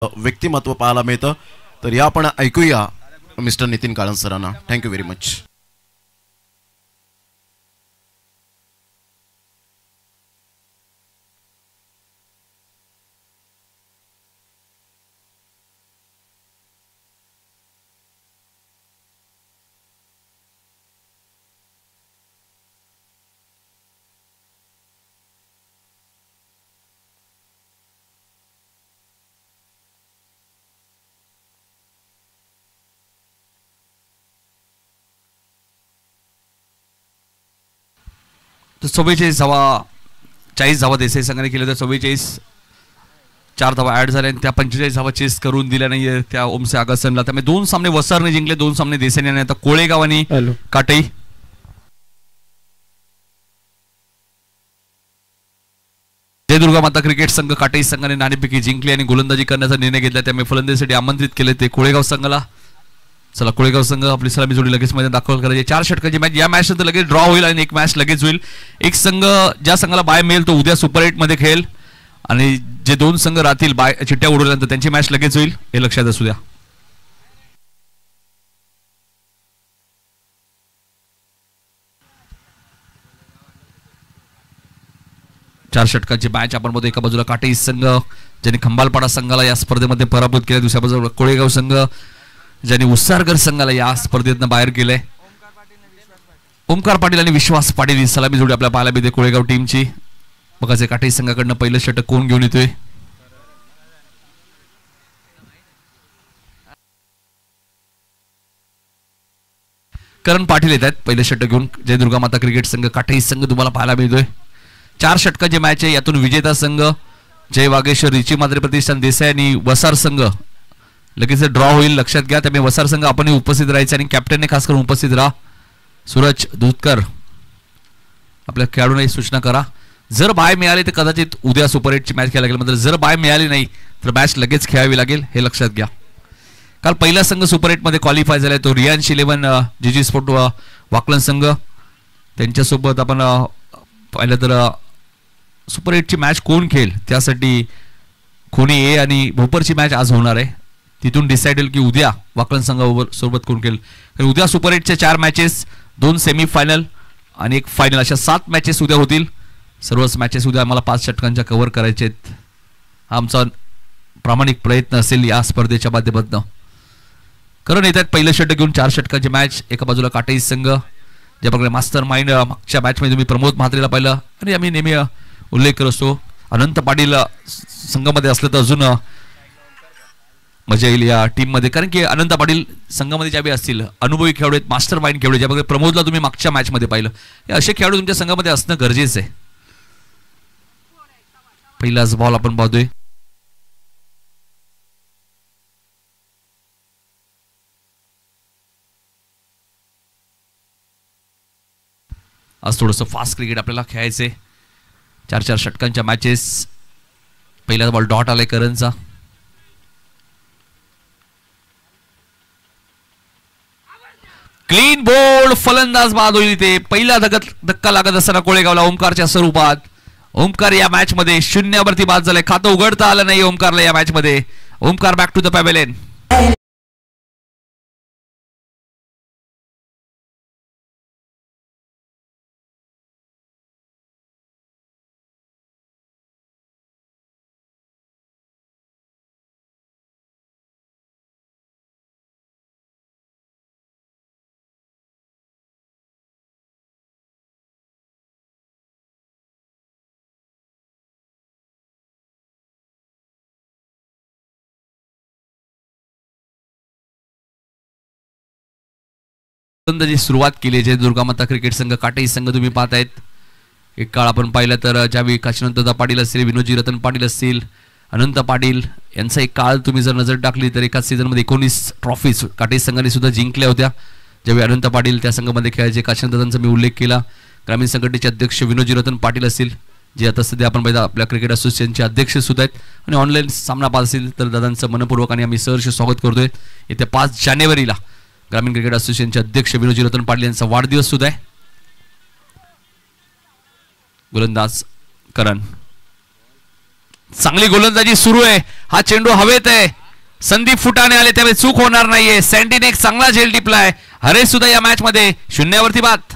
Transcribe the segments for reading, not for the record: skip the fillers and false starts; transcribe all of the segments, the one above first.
व्यक्तिमत्व पाहायला मिळतं. तर या आपण ऐकूया मिस्टर नितीन काळंज सरांना. Thank you very much. तर 40 धावा देसाई संघाने केले. तर 44 4 धावा ऍड झाल्या आणि त्या 45 धावा चेस करून दिल्या नाहीये त्या ओमसे आगासनला. त्यामुळे 2 सामने वसारने जिंकले, 2 सामने देसाईने. आणि आता कोळेगाव आणि काटई. जय दुर्गा माता क्रिकेट संघ काटई संघाने नाणेफेकी जिंकली आणि गोलंदाजी करण्याचा निर्णय घेतला. त्यामुळे फलंदाजीसाठी आमंत्रित केले ते कोळेगाव संघाला. चला कोळेगाव संघ आपली सलामी जोडी लगेच मध्ये दाखल करायची. 4 षटकांची मॅच. या मॅच नंतर लगेच ड्रॉ होईल आणि एक मॅच लगेच होईल. एक संघ ज्या संघाला बाय मिळेल तो उद्या सुपर 8 मध्ये खेळेल आणि जे 2 संघ राहतील बाय चिट्ट्या उडवल्यानंतर त्यांची मॅच लगेच होईल, हे लक्षात असू द्या. चार षटकांची मॅच आपण बघतो. एका बाजूला काटई संघ ज्यांनी खंबालपाडा संघाला या स्पर्धेमध्ये पराभूत केले, दुसऱ्या बाजूला कोळेगाव संघ ज्यांनी उस्सारगर संघाला या स्पर्धेतनं बाहेर केले. ओमकार पाटील आणि विश्वास पाटील ही सलामी जोडी आपल्या पाहायला मिळते कोळेगाव टीमची. बघायचे काटई संघाकडनं पहिलं षटक कोण घेऊन येतोय. करण पाटील येत आहेत पहिलं षटक घेऊन. जय दुर्गा माता क्रिकेट संघ काटई संघ तुम्हाला पाहायला मिळतोय. 4 षटकांची मॅच आहे. यातून विजेता संघ जय वागेश्वर, रिची मात्रे प्रतिष्ठान देसाई आणि वसार संघ लगेच ड्रॉ होईल, लक्षात घ्या. त्यामुळे वसार संघ आपणही उपस्थित राहायचे आणि कॅप्टनने खास करून उपस्थित राहा. सूरज दूधकर आपल्या खेळाडूंना सूचना करा. जर बाय मिळाली तर कदाचित उद्या सुपर 8 ची मॅच खेळायला लागेल, मात्र जर बाय मिळाली नाही तर मॅच लगेच खेळावी लागेल, हे लक्षात घ्या. काल पहिला संघ सुपर 8 मध्ये क्वालिफाय झालाय तो रियांश 11 जीजी स्पोर्ट वाकलन संघ. त्यांच्यासोबत आपण पाहिलं तर सुपर 8 ची मॅच कोण खेळेल त्यासाठी खोनी ए आणि भोपरची मॅच आज होणार आहे. तिथून डिसाइड होईल की उद्या वाकलन संघासोबत कोण खेळेल. उद्या सुपर 8च्या 4 मॅचेस, 2 सेमीफायनल आणि एक फायनल, अशा 7 मॅचेस उद्या होतील. सर्वच मॅचेस उद्या आम्हाला 5 षटकांच्या कव्हर करायचे आहेत. हा आमचा प्रामाणिक प्रयत्न असेल या स्पर्धेच्या माध्यमातून. कारण येतात पहिलं षटक घेऊन 4 षटकांची मॅच. एका बाजूला काटई संघ ज्या प्रकारे मास्टर माइंड मागच्या मॅचमध्ये तुम्ही प्रमोद म्हात्रेला पाहिलं आणि आम्ही नेहमी उल्लेख करत असतो. अनंत पाटील संघामध्ये असलं तर अजून मजा येईल या टीम मध्ये, कारण की अनंत पाटील संघामध्ये ज्यावेळी असतील अनुभवी खेळाडू आहेत, मास्टर माइंड खेळाडू. ज्याप्रकारे प्रमोदला तुम्ही मागच्या मॅच मध्ये पाहिलं, हे असे खेळाडू तुमच्या संघामध्ये असणं गरजेचं आहे. पहिलाच बॉल आपण पाहतोय. आज थोडंसं फास्ट क्रिकेट आपल्याला खेळायचंय. 4 षटकांच्या मॅचेस. पहिला बॉल डॉट आलाय करणचा. क्लीन बोल्ड फलंदाज बाद होईल. ते पहिला धक्का लागत असताना कोळेगावला ओमकारच्या स्वरूपात. ओमकार या मॅच मध्ये 0 वरती बाद झालाय. खातं उघडता आलं नाही ओमकारला या मॅच मध्ये. Omkar back to the pavilion. सुरुवात केली. जय दुर्गा माता क्रिकेट संघ काटई संघ तुम्ही पाहतायत. एक काळ आपण पाहिलं तर ज्यावेळी काशीनाथ पाटील असतील, विनोदजी रतन पाटील असतील, अनंत पाटील यांचा एक काळ तुम्ही जर नजर टाकली तर एकाच सीझनमध्ये 19 ट्रॉफीज काटई संघाने सुद्धा जिंकल्या होत्या. ज्यावेळी अनंत पाटील त्या संघामध्ये खेळायचे. काशीनाथांचा मी उल्लेख केला. ग्रामीण संघटनेचे अध्यक्ष विनोदजी रतन पाटील असतील, जे आता सध्या आपण पाहिजे आपल्या क्रिकेट असोसिएशनचे अध्यक्ष सुद्धा आहेत. आणि ऑनलाईन सामना पाहत असतील तर दादांचं मनपूर्वक आणि आम्ही सहर्ष स्वागत करतोय. येत्या 5 जानेवारीला ग्रामीण क्रिकेट असोसिएशनचे अध्यक्ष विनोदजी रतन पाटील यांचा वाढदिवस सुद्धा आहे. गोलंदाज करण चांगली गोलंदाजी सुरू आहे. हा चेंडू हवेत आहे. संदीप फुटाणे आले त्यामुळे चूक होणार नाहीये. सँडीने एक चांगला झेल टिपलाय. हरेश सुद्धा या मॅच मध्ये शून्यावरती बाद.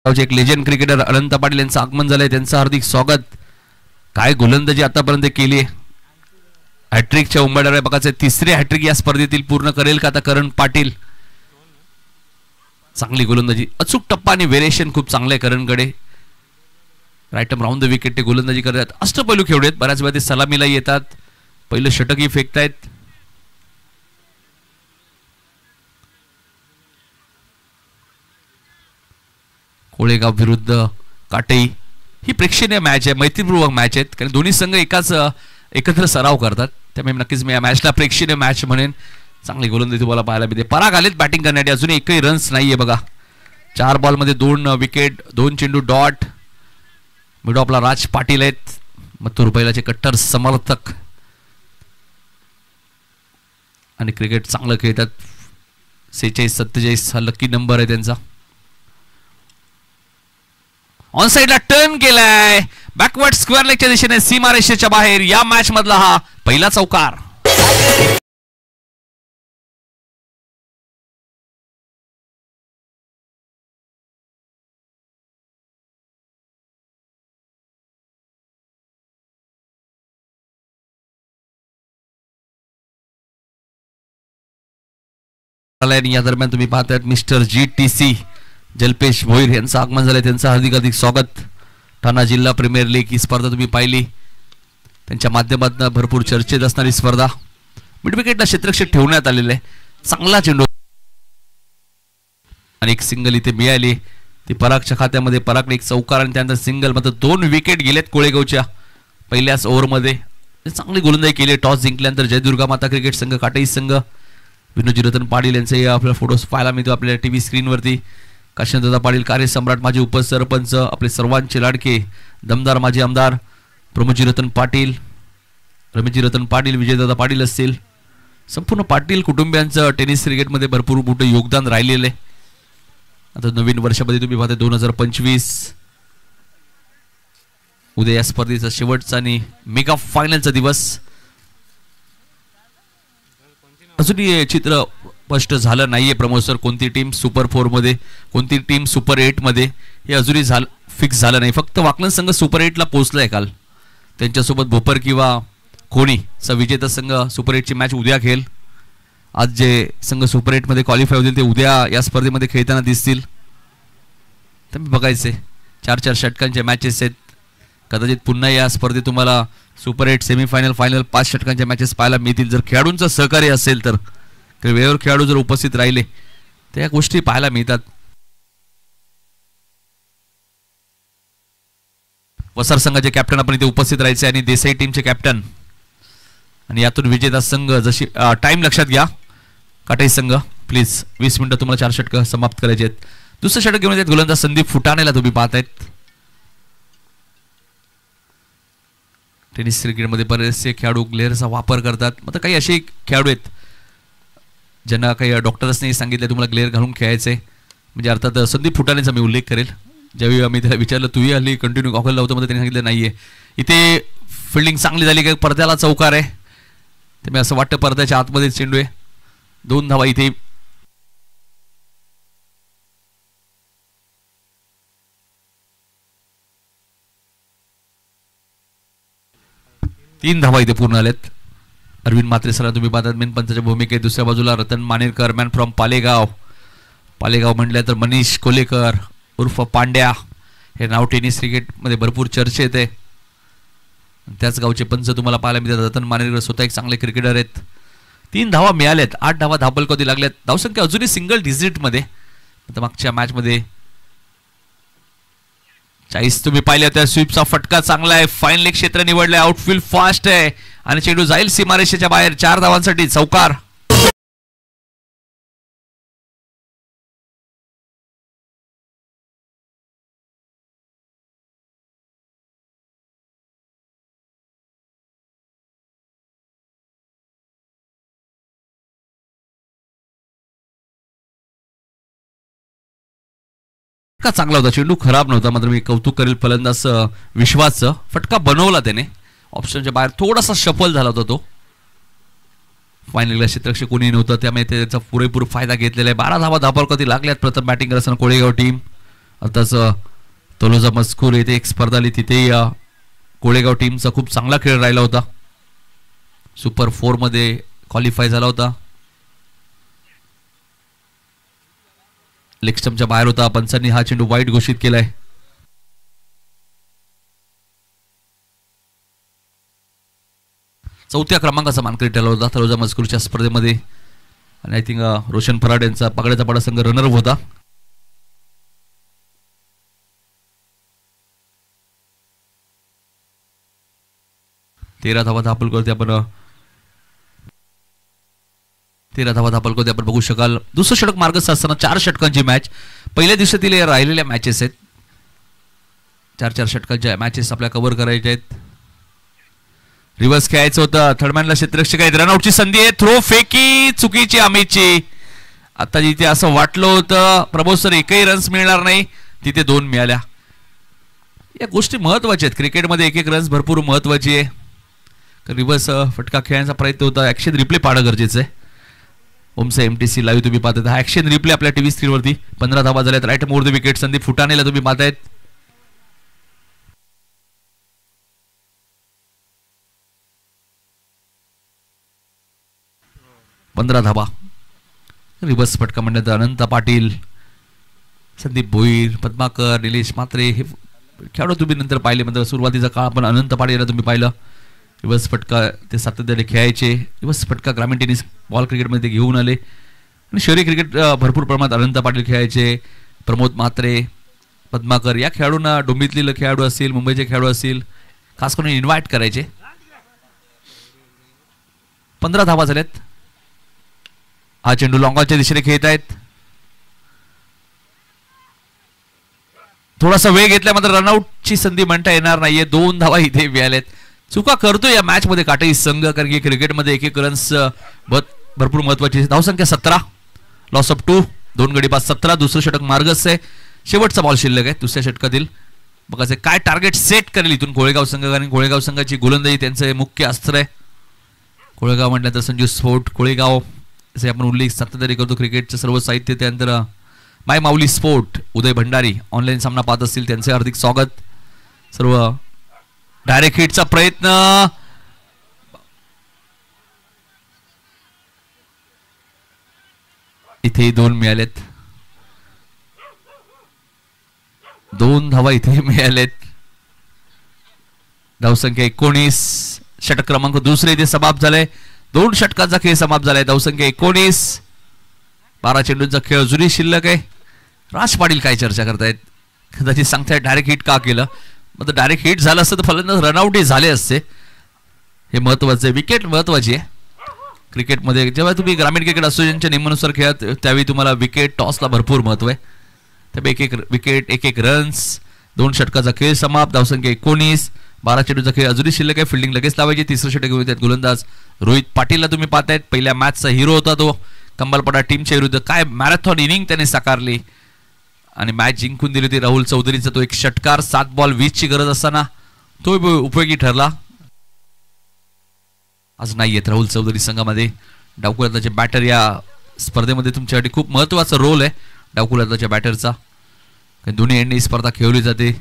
एक लेजंड क्रिकेटर अनंत पाटील यांचं आगमन झालंय. त्यांचं हार्दिक स्वागत. काय गोलंदाजी आतापर्यंत केली आहे. हॅट्रिकच्या उंबरठ्यावर बघायचं तिसरी हॅट्रिक या स्पर्धेतील पूर्ण करेल का आता करण पाटील. चांगली गोलंदाजी, अचूक टप्पा आणि व्हेरिएशन खूप चांगलं आहे करणकडे. राईट राऊंड द विकेट ते गोलंदाजी करतात. अष्टपैलू खेळू आहेत. बऱ्याच वेळा ते सलामीला येतात. पहिलं षटकही फेकतायत. कोळेगाव विरुद्ध काटई ही प्रेक्षणीय मॅच आहे. मैत्रीपूर्वक मॅच आहेत कारण दोन्ही संघ एकत्र सराव करतात. त्यामुळे नक्कीच मी या मॅचला प्रेक्षणीय मॅच म्हणेन. चांगली गोलंदाजी तुम्हाला पाहायला मिळते. पराग आलेत बॅटिंग करण्यासाठी. अजून एकही रन्स नाहीये बघा. 4 बॉलमध्ये 2 विकेट, 2 चेंडू डॉट. मिडो आपला राज पाटील आहेत. मथुर बैलाचे कट्टर समर्थक आणि क्रिकेट चांगलं खेळतात. 46-47 हा लकी नंबर आहे त्यांचा. ऑन साइडला टर्न केलाय. बॅकवर्ड स्क्वेअर लेगच्या दिशेने सीमारेषेच्या बाहेर. या मॅच मधला हा पहिला चौकार. या दरम्यान तुम्ही पाहतायत मिस्टर GTC जल्पेश भोईर यांचं आगमन झालंय. त्यांचं हार्दिक स्वागत. ठाणा जिल्हा प्रीमियर लीग ही स्पर्धा तुम्ही पाहिली. त्यांच्या माध्यमातून भरपूर चर्चेत असणारी स्पर्धा. मिड विकेटला क्षेत्ररक्षक ठेवण्यात आलेले. चांगला चेंडू आणि एक सिंगल इथे मिळाली. ती परागच्या खात्यामध्ये. परागने एक चौकार आणि त्यानंतर सिंगल. मात्र 2 विकेट गेलेत कोळेगावच्या पहिल्याच ओव्हरमध्ये. चांगली गोलंदाजी केली. टॉस जिंकल्यानंतर जयदुर्गा माता क्रिकेट संघ काटई संघ विनोदजी रतन पाटील यांचे आपल्या फोटोज पाहायला मिळतो आपल्या टीव्ही स्क्रीनवरती. काशीनाथदादा पाटील कार्यसम्राट, माजी उपसरपंच, आपले सर्वांचे लाडके दमदार माजी आमदार प्रमोदजी रतन पाटील, रमेशजी रतन पाटील, विजयदादा पाटील असतील. संपूर्ण पाटील कुटुंबियांचं टेनिस क्रिकेटमध्ये भरपूर मोठं योगदान राहिलेलं आहे. आता नवीन वर्षामध्ये तुम्ही पाहता 2025 उद्या या स्पर्धेचा शेवटचा आणि मेगा फायनलचा दिवस. अजूनही चित्र स्पष्ट झालं नाहीये प्रमोद सर. कोणती टीम सुपर 4 मध्ये, कोणती टीम सुपर 8 मध्ये हे अजूनही फिक्स झालं नाही. फक्त वाकलन संघ सुपर 8 ला पोहोचलाय काल. त्यांच्यासोबत भोपर किंवा कोणीचा विजेता संघ सुपर 8 ची मॅच उद्या खेळेल. आज जे संघ सुपर 8 मध्ये क्वालिफाय होतील ते उद्या या स्पर्धेमध्ये खेळताना दिसतील. तर मी बघायचे 4-4 षटकांच्या मॅचेस आहेत. कदाचित पुन्हा या स्पर्धेत तुम्हाला सुपर 8 सेमीफायनल, फायनल 5 षटकांच्या मॅचेस पाहायला मिळतील. जर खेळाडूंचं सहकार्य असेल तर वेळेवर खेळाडू जर उपस्थित राहिले तर या गोष्टी पाहायला मिळतात. वसार संघाचे कॅप्टन आपण इथे उपस्थित राहायचे आणि देसाई टीमचे कॅप्टन आणि यातून विजेता संघ. जशी टाइम लक्षात घ्या. काटाई संघ प्लीज 20 मिनिटं तुम्हाला 4 षटकं समाप्त करायचे आहेत. दुसरं षटक घेऊन येतात गोलंदाज संदीप फुटाणेला तुम्ही पाहतायत. टेनिस क्रिकेटमध्ये बरेचसे खेळाडू ग्लेअरचा वापर करतात. मात्र काही असे खेळाडू आहेत ज्यांना काही डॉक्टर्सने सांगितलं तुम्हाला ग्लेअर घालून खेळायचंय. म्हणजे अर्थात संदीप फुटाणेचा मी उल्लेख करेल. ज्यावेळी आम्ही त्याला विचारलं तूही हल्ली कंटिन्यू गॉगल लावतो मध्ये, त्यांनी सांगितलं नाहीये. इथे फिल्डिंग चांगली झाली की पडद्याला चौकार आहे. ते मी असं वाटतं पडद्याच्या आतमध्ये चेंडू आहे. 2 धावा इथे. तीन धावा इथे पूर्ण आल्यात. अरविंद म्हात्रे सरांना तुम्ही पाहतात मेन पंचाच्या भूमिकेत. दुसऱ्या बाजूला रतन मानेरकर मॅन फ्रॉम पालेगाव. पालेगाव म्हटलं तर मनीष कोलेकर उर्फ पांड्या हे नाव टेनिस क्रिकेटमध्ये भरपूर चर्चेत आहे. त्याच गावचे पंच तुम्हाला पाहायला मिळतात. रतन मानेरकर स्वतः एक चांगले क्रिकेटर आहेत. 3 धावा मिळाल्यात. 8 धावा धाबलकोती लागल्यात. धावसंख्या अजूनही सिंगल डिजिटमध्ये. आता मागच्या मॅचमध्ये 40 तुम्ही पाहिल्या त्या स्वीपचा फटका चांगला आहे. फाईन लेग क्षेत्र निवडलंय. आउटफील्ड फास्ट आहे आणि चेंडू जाईल सीमारेषेच्या बाहेर. 4 धावांसाठी चौकार. फटका चांगला होता, चेंडू खराब नव्हता, मात्र मी कौतुक करेल फलंदाज विश्वासचं. फटका बनवला त्याने, ऑप्शनच्या बाहेर थोडासा शफल झाला होता तो. फायनलला क्षेत्ररक्षक कोणी नव्हतं, त्यामुळे त्याचा पुरेपूर फायदा घेतलेला आहे. 12 धावा धापावरती लागल्यात प्रथम बॅटिंग करत असताना कोळेगाव टीम. आताच तलोजा मस्कूर येथे एक स्पर्धा आली, तिथे कोळेगाव टीमचा खूप चांगला खेळ राहिला होता. सुपर 4 मध्ये क्वालिफाय झाला होता. लेग स्टंपच्या बाहेर होता, पंचांनी हा चेंडू वाईट घोषित केलाय. चौथ्या क्रमांकाचा मानकरी ठरला होता तलोजा मस्कूरच्या स्पर्धेमध्ये. आणि आय थिंक रोशन फराड यांचा पगड्याचा पाडा संघ रनरअप होता. तेरा धावा धापलकोरती आपण बघू शकाल. दुसरं षटक मार्गस्थ असताना 4 षटकांची मॅच. पहिल्या दिवसातील राहिलेल्या मॅचेस आहेत. 4 षटकांच्या मॅचेस आपल्या कव्हर करायच्या आहेत. रिव्हर्स खेळायचं होतं, थर्डमॅनला क्षेत्ररक्षक आहेत. रनआउटची संधी आहे, थ्रो फेकी चुकीची अमितची. आता जिथे असं वाटलं होतं प्रभू सर एकही रन्स मिळणार नाही, तिथे 2 मिळाल्या. या गोष्टी महत्वाच्या आहेत क्रिकेटमध्ये. एक रन्स भरपूर महत्वाची आहे. रिव्हर्स फटका खेळण्याचा प्रयत्न होता. ऍक्शन रिप्ले पाहणं गरजेचं आहे. ओमचा MTC लाईव्ह तुम्ही पाहताय. हा ऍक्शन रिप्ले आपल्या टीव्ही स्क्रीनवरती. 15 धावा झाल्यात. Right more the wicket Sandeep फुटाणेला तुम्ही पाहतायत. 15 धावा. रिव्हर्स फटका म्हणण्यात अनंत पाटील, संदीप भोईर, पद्माकर, निलेश म्हात्रे हे खेळाडू तुम्ही नंतर पाहिले. म्हणजे सुरुवातीचा काळ आपण अनंत पाटील तुम्ही पाहिलं. रिव्हर्स फटका ते सातत्याने खेळायचे. रिव्हर्स फटका ग्रामीण टेनिस बॉल क्रिकेटमध्ये ते घेऊन आले. आणि शहरी क्रिकेट भरपूर प्रमाणात अनंत पाटील खेळायचे. प्रमोद म्हात्रे, पद्माकर या खेळाडूंना, डोंबिवलीतले खेळाडू असतील, मुंबईचे खेळाडू असतील, खास करून इन्व्हाइट करायचे. 15 धावा झाल्यात. हा चेंडू लॉंगॉनच्या दिशेने खेळत आहेत. थोडासा वेळ घेतला मात्र रनआउटची संधी म्हणता येणार नाहीये. 2 धावा इथे मिळाल्यात. चुका करतो या मॅच मध्ये काटई संघ, कारण की क्रिकेटमध्ये एक रन्स भरपूर महत्वाची. धावसंख्या 17, लॉस ऑफ 2, 2 गडी बाद 17. दुसरं षटक मार्गस्थ आहे. शेवटचा बॉल शिल्लक आहे दुसऱ्या षटकातील. बघायचं काय टार्गेट सेट करेल इथून कोळेगाव संघ, कारण कोळेगाव संघाची गोलंदाजी त्यांचं मुख्य अस्त्र आहे. कोळेगाव म्हटलं तर संजू स्पोर्ट कोळेगाव असे आपण उल्लेख सातत्याने करतो. क्रिकेटचं सर्व साहित्य, त्यानंतर my Mauli sport, Uday Bhandari online सामना पाहत असतील त्यांचे हार्दिक स्वागत. सर्व डायरेक्ट हिटचा प्रयत्न, इथे 2 मिळालेत. 2 धावा इथे मिळालेत. धावसंख्या 19. षटक क्रमांक दुसरे इथे समाप्त झाले. 2 षटकांचा खेळ समाप्त झालाय. धावसंख्या 19. 12 चेंडूंचा खेळ अजूनही शिल्लक आहे. राज पाटील काय चर्चा करतायत, कदाचित सांगतायत डायरेक्ट हिट का केलं. मग डायरेक्ट हिट झालं असतं तर फलंदाज रनआउटही झाले असते. हे महत्वाचं आहे. विकेट महत्वाची आहे क्रिकेटमध्ये. जेव्हा तुम्ही ग्रामीण क्रिकेट असोसिएशनच्या नियमानुसार खेळात त्यावेळी तुम्हाला विकेट टॉसला भरपूर महत्व आहे. त्यामुळे एक विकेट, एक रन्स. 2 षटकाचा खेळ समाप्त. धावसंख्या 19. 12 चेंडूचा खेळ अजूनही शिल्लक आहे. फिल्डिंग लगेच लावायची. तिसरं षटक घेऊन येतात गोलंदाज रोहित पाटीलला तुम्ही पाहतायत. पहिल्या मॅचचा हिरो होता तो. कंबलपडा टीमच्या विरुद्ध काय मॅरेथॉन इनिंग त्याने साकारली आणि मॅच जिंकून दिली होती. राहुल चौधरीचा तो एक षटकार 7 बॉल 20 ची गरज असताना तो उपयोगी ठरला. आज नाही येत राहुल चौधरी संघामध्ये. डावकुलाचे बॅटर या स्पर्धेमध्ये तुमच्यासाठी खूप महत्वाचा रोल आहे डावकुलाच्या बॅटरचा. दोन्ही एंडनी स्पर्धा खेळली जाते.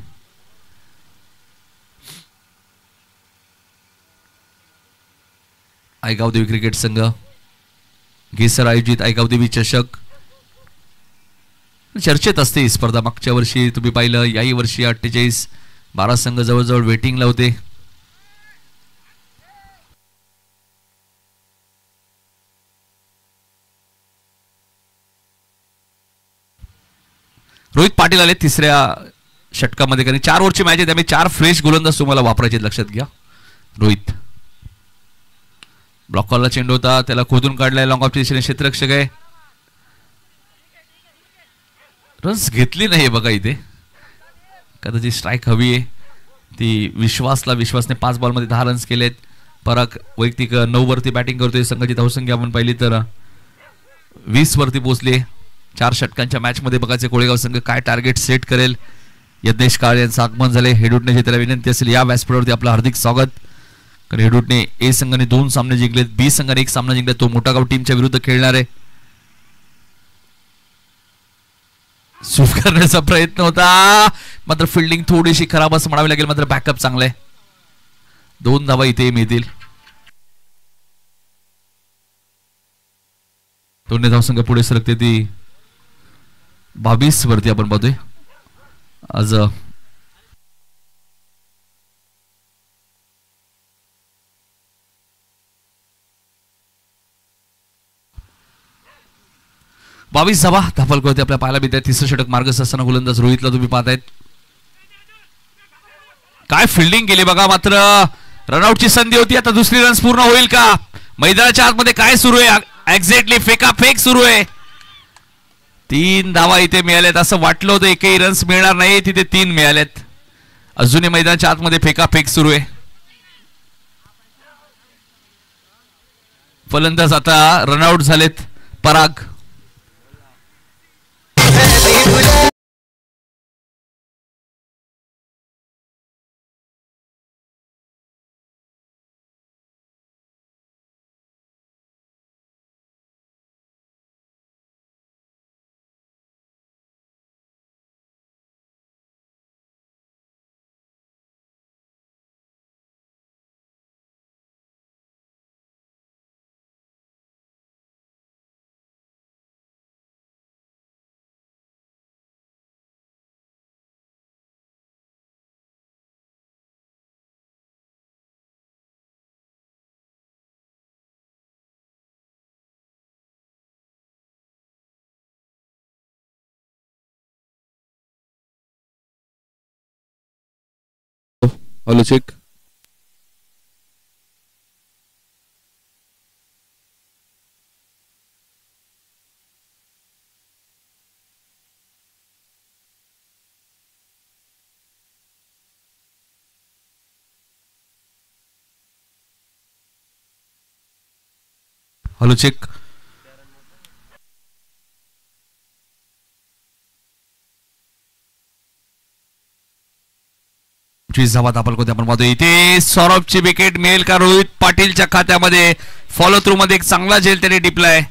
आयगावदेवी क्रिकेट संघ घेसर आयोजित आयगावदेवी चषक चर्चेत असते ही स्पर्धा. मागच्या वर्षी तुम्ही पाहिलं, याही वर्षी 48 12 संघ जवळजवळ वेटिंगला होते. रोहित पाटील आले तिसऱ्या षटकामध्ये, कारण 4 ओव्हरची मॅच आहे त्यामुळे 4 फ्रेश गोलंदाज तुम्हाला वापरायचे, लक्षात घ्या. रोहित ब्लॉक कॉलला चेंडू होता, त्याला खोदून काढलाय. लॉंग ऑफच्या दिशेने क्षेत्ररक्षक आहे. रन्स घेतली नाही बघा इथे. कदाचित स्ट्राईक हवी आहे ती विश्वासने 5 बॉलमध्ये 10 रन्स केलेत. पराग वैयक्तिक 9 वरती बॅटिंग करतोय. संघाची धावसंख्या आपण पाहिली तर 20 वरती पोहोचली. 4 षटकांच्या मॅच मध्ये बघायचे कोळेगाव संघ काय टार्गेट सेट करेल. यज्ञेश काळे यांचं आगमन झाले. हेडूटने जे त्याला विनंती असेल या व्यासपीठावरती आपलं हार्दिक स्वागत. कारण हेडूटने ए संघाने 2 सामने जिंकलेत, बी संघाने 1 सामना जिंकला. तो मोठा गाव टीमच्या विरुद्ध खेळणार आहे. स्वीप करण्याचा प्रयत्न होता, मात्र फिल्डिंग थोडीशी खराब असं म्हणावी लागेल. मात्र बॅकअप चांगला आहे. 2 धावा इथे मिळतील. दोन्ही धावसंघ पुढे सरकते ती 22 वरती आपण पाहतोय. आज 22 धावा धापलकोते आपल्या पाहायला मिळत आहे. तिसरं षटक मार्गस्थ असताना गोलंदाज रोहितला तुम्ही पाहतायत. काय फिल्डिंग केली बघा. मात्र रनआउटची संधी होती. आता दुसरी रन्स पूर्ण होईल का? मैदानाच्या आतमध्ये काय सुरू आहे? एक्झॅक्टली फेकाफेक सुरू आहे. 3 धावा इथे मिळाल्यात. असं वाटलं होतं एकही रन्स मिळणार नाही, तिथे 3 मिळाल्यात. अजूनही मैदानाच्या आतमध्ये फेकाफेक सुरू आहे. फलंदाज आता रनआउट झालेत. Parag hello check. Hello check. धावात आपण पाहतो. इथे सौरभची विकेट मिळेल का? रोहित पाटीलच्या खात्यामध्ये फॉलो थ्रू मध्ये एक चांगला झेल त्याने टिपलाय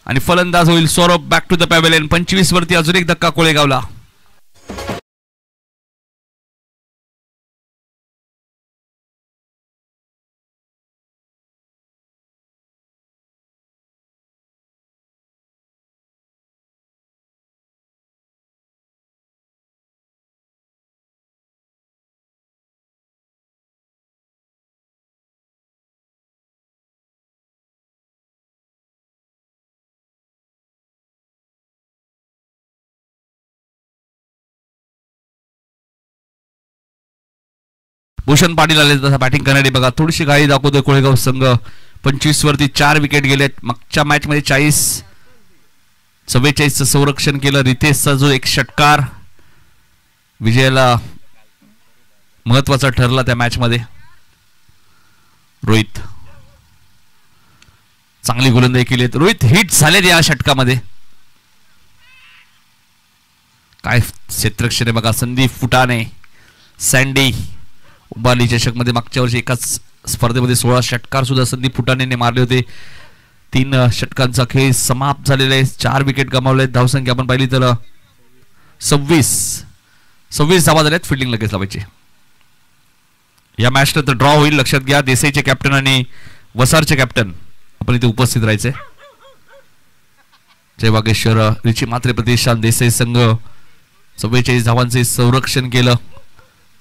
आणि फलंदाज होईल Saurabh. Back to the pavilion. 25 वरती अजून एक धक्का कोळेगावला. भूषण पाटील आले तसा बॅटिंग करणारे बघा. थोडीशी गाडी दाखवतोय कोळेगाव संघ. 25 वरती 4 विकेट गेलेत. मागच्या मॅच मध्ये 44 संरक्षण केलं. रितेशचा जो एक षटकार विजयाला महत्वाचा ठरला त्या मॅच मध्ये. रोहित चांगली गोलंदाजी केली. रोहित हिट झाले या षटकामध्ये. काय क्षेत्ररक्षण आहे बघा. संदीप फुटाणे, सँडी उबाली चषक मध्ये मागच्या वर्षी एकाच स्पर्धेमध्ये 16 षटकार सुद्धा संदीप फुटाणेने मारले होते. 3 षटकांचा खेळ समाप्त झालेला आहे. 4 विकेट गमावले. धावसंख्या आपण पाहिली तर 26 धावा झाल्यात. फिल्डिंग लगेच लावायची. या मॅच नंतर ड्रॉ होईल, लक्षात घ्या. देसाईचे कॅप्टन आणि वसारचे कॅप्टन आपण इथे उपस्थित राहायचे. जय वागेश्वर रिची मात्रे प्रतिष्ठान देसाई संघ 44 धावांचे संरक्षण केलं.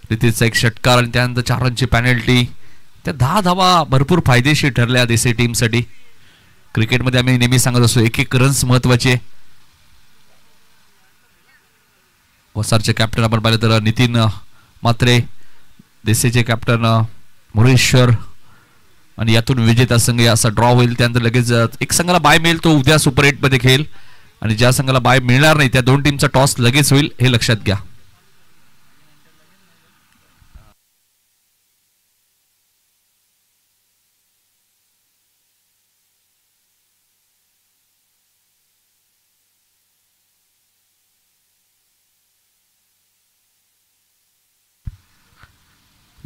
रितेशचा एक षटकार आणि त्यानंतर 4 रनची पॅनल्टी. त्या 10 धावा भरपूर फायदेशीर ठरल्या देसाई टीमसाठी. क्रिकेटमध्ये आम्ही नेहमी सांगत असतो एक रन्स महत्वाचे. वसारचे कॅप्टन आपण पाहिलं तर नितीन मात्रे, देसाईचे कॅप्टन मुरेश्वर आणि यातून विजेता संघ असा ड्रॉ होईल. त्यानंतर लगेच एक संघाला बाय मिळेल तो उद्या सुपर 8 मध्ये खेळेल आणि ज्या संघाला बाय मिळणार नाही त्या 2 टीमचा टॉस लगेच होईल, हे लक्षात घ्या.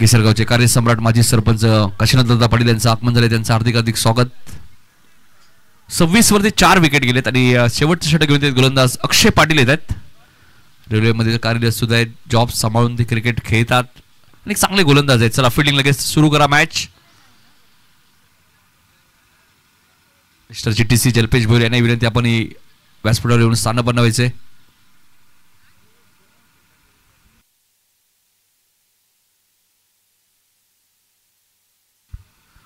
घिसरगावचे कार्यसम्राट माजी सरपंच काशीनाथदादा पाटील यांचं आगमन झाले, त्यांचं हार्दिक हार्दिक स्वागत. 26 वरती 4 विकेट गेलेत आणि शेवटचं षटक घेऊन ते गोलंदाज अक्षय पाटील येत आहेत. रेल्वेमध्ये कार्यरत सुद्धा आहेत, जॉब सांभाळून ते क्रिकेट खेळतात आणि चांगले गोलंदाज आहेत. चला फिल्डिंग लगेच सुरू करा मॅच. मिस्टर GTC जल्पेश भोईर यांना विनंती, आपण व्यासपीठावर येऊन स्थान बनवायचे.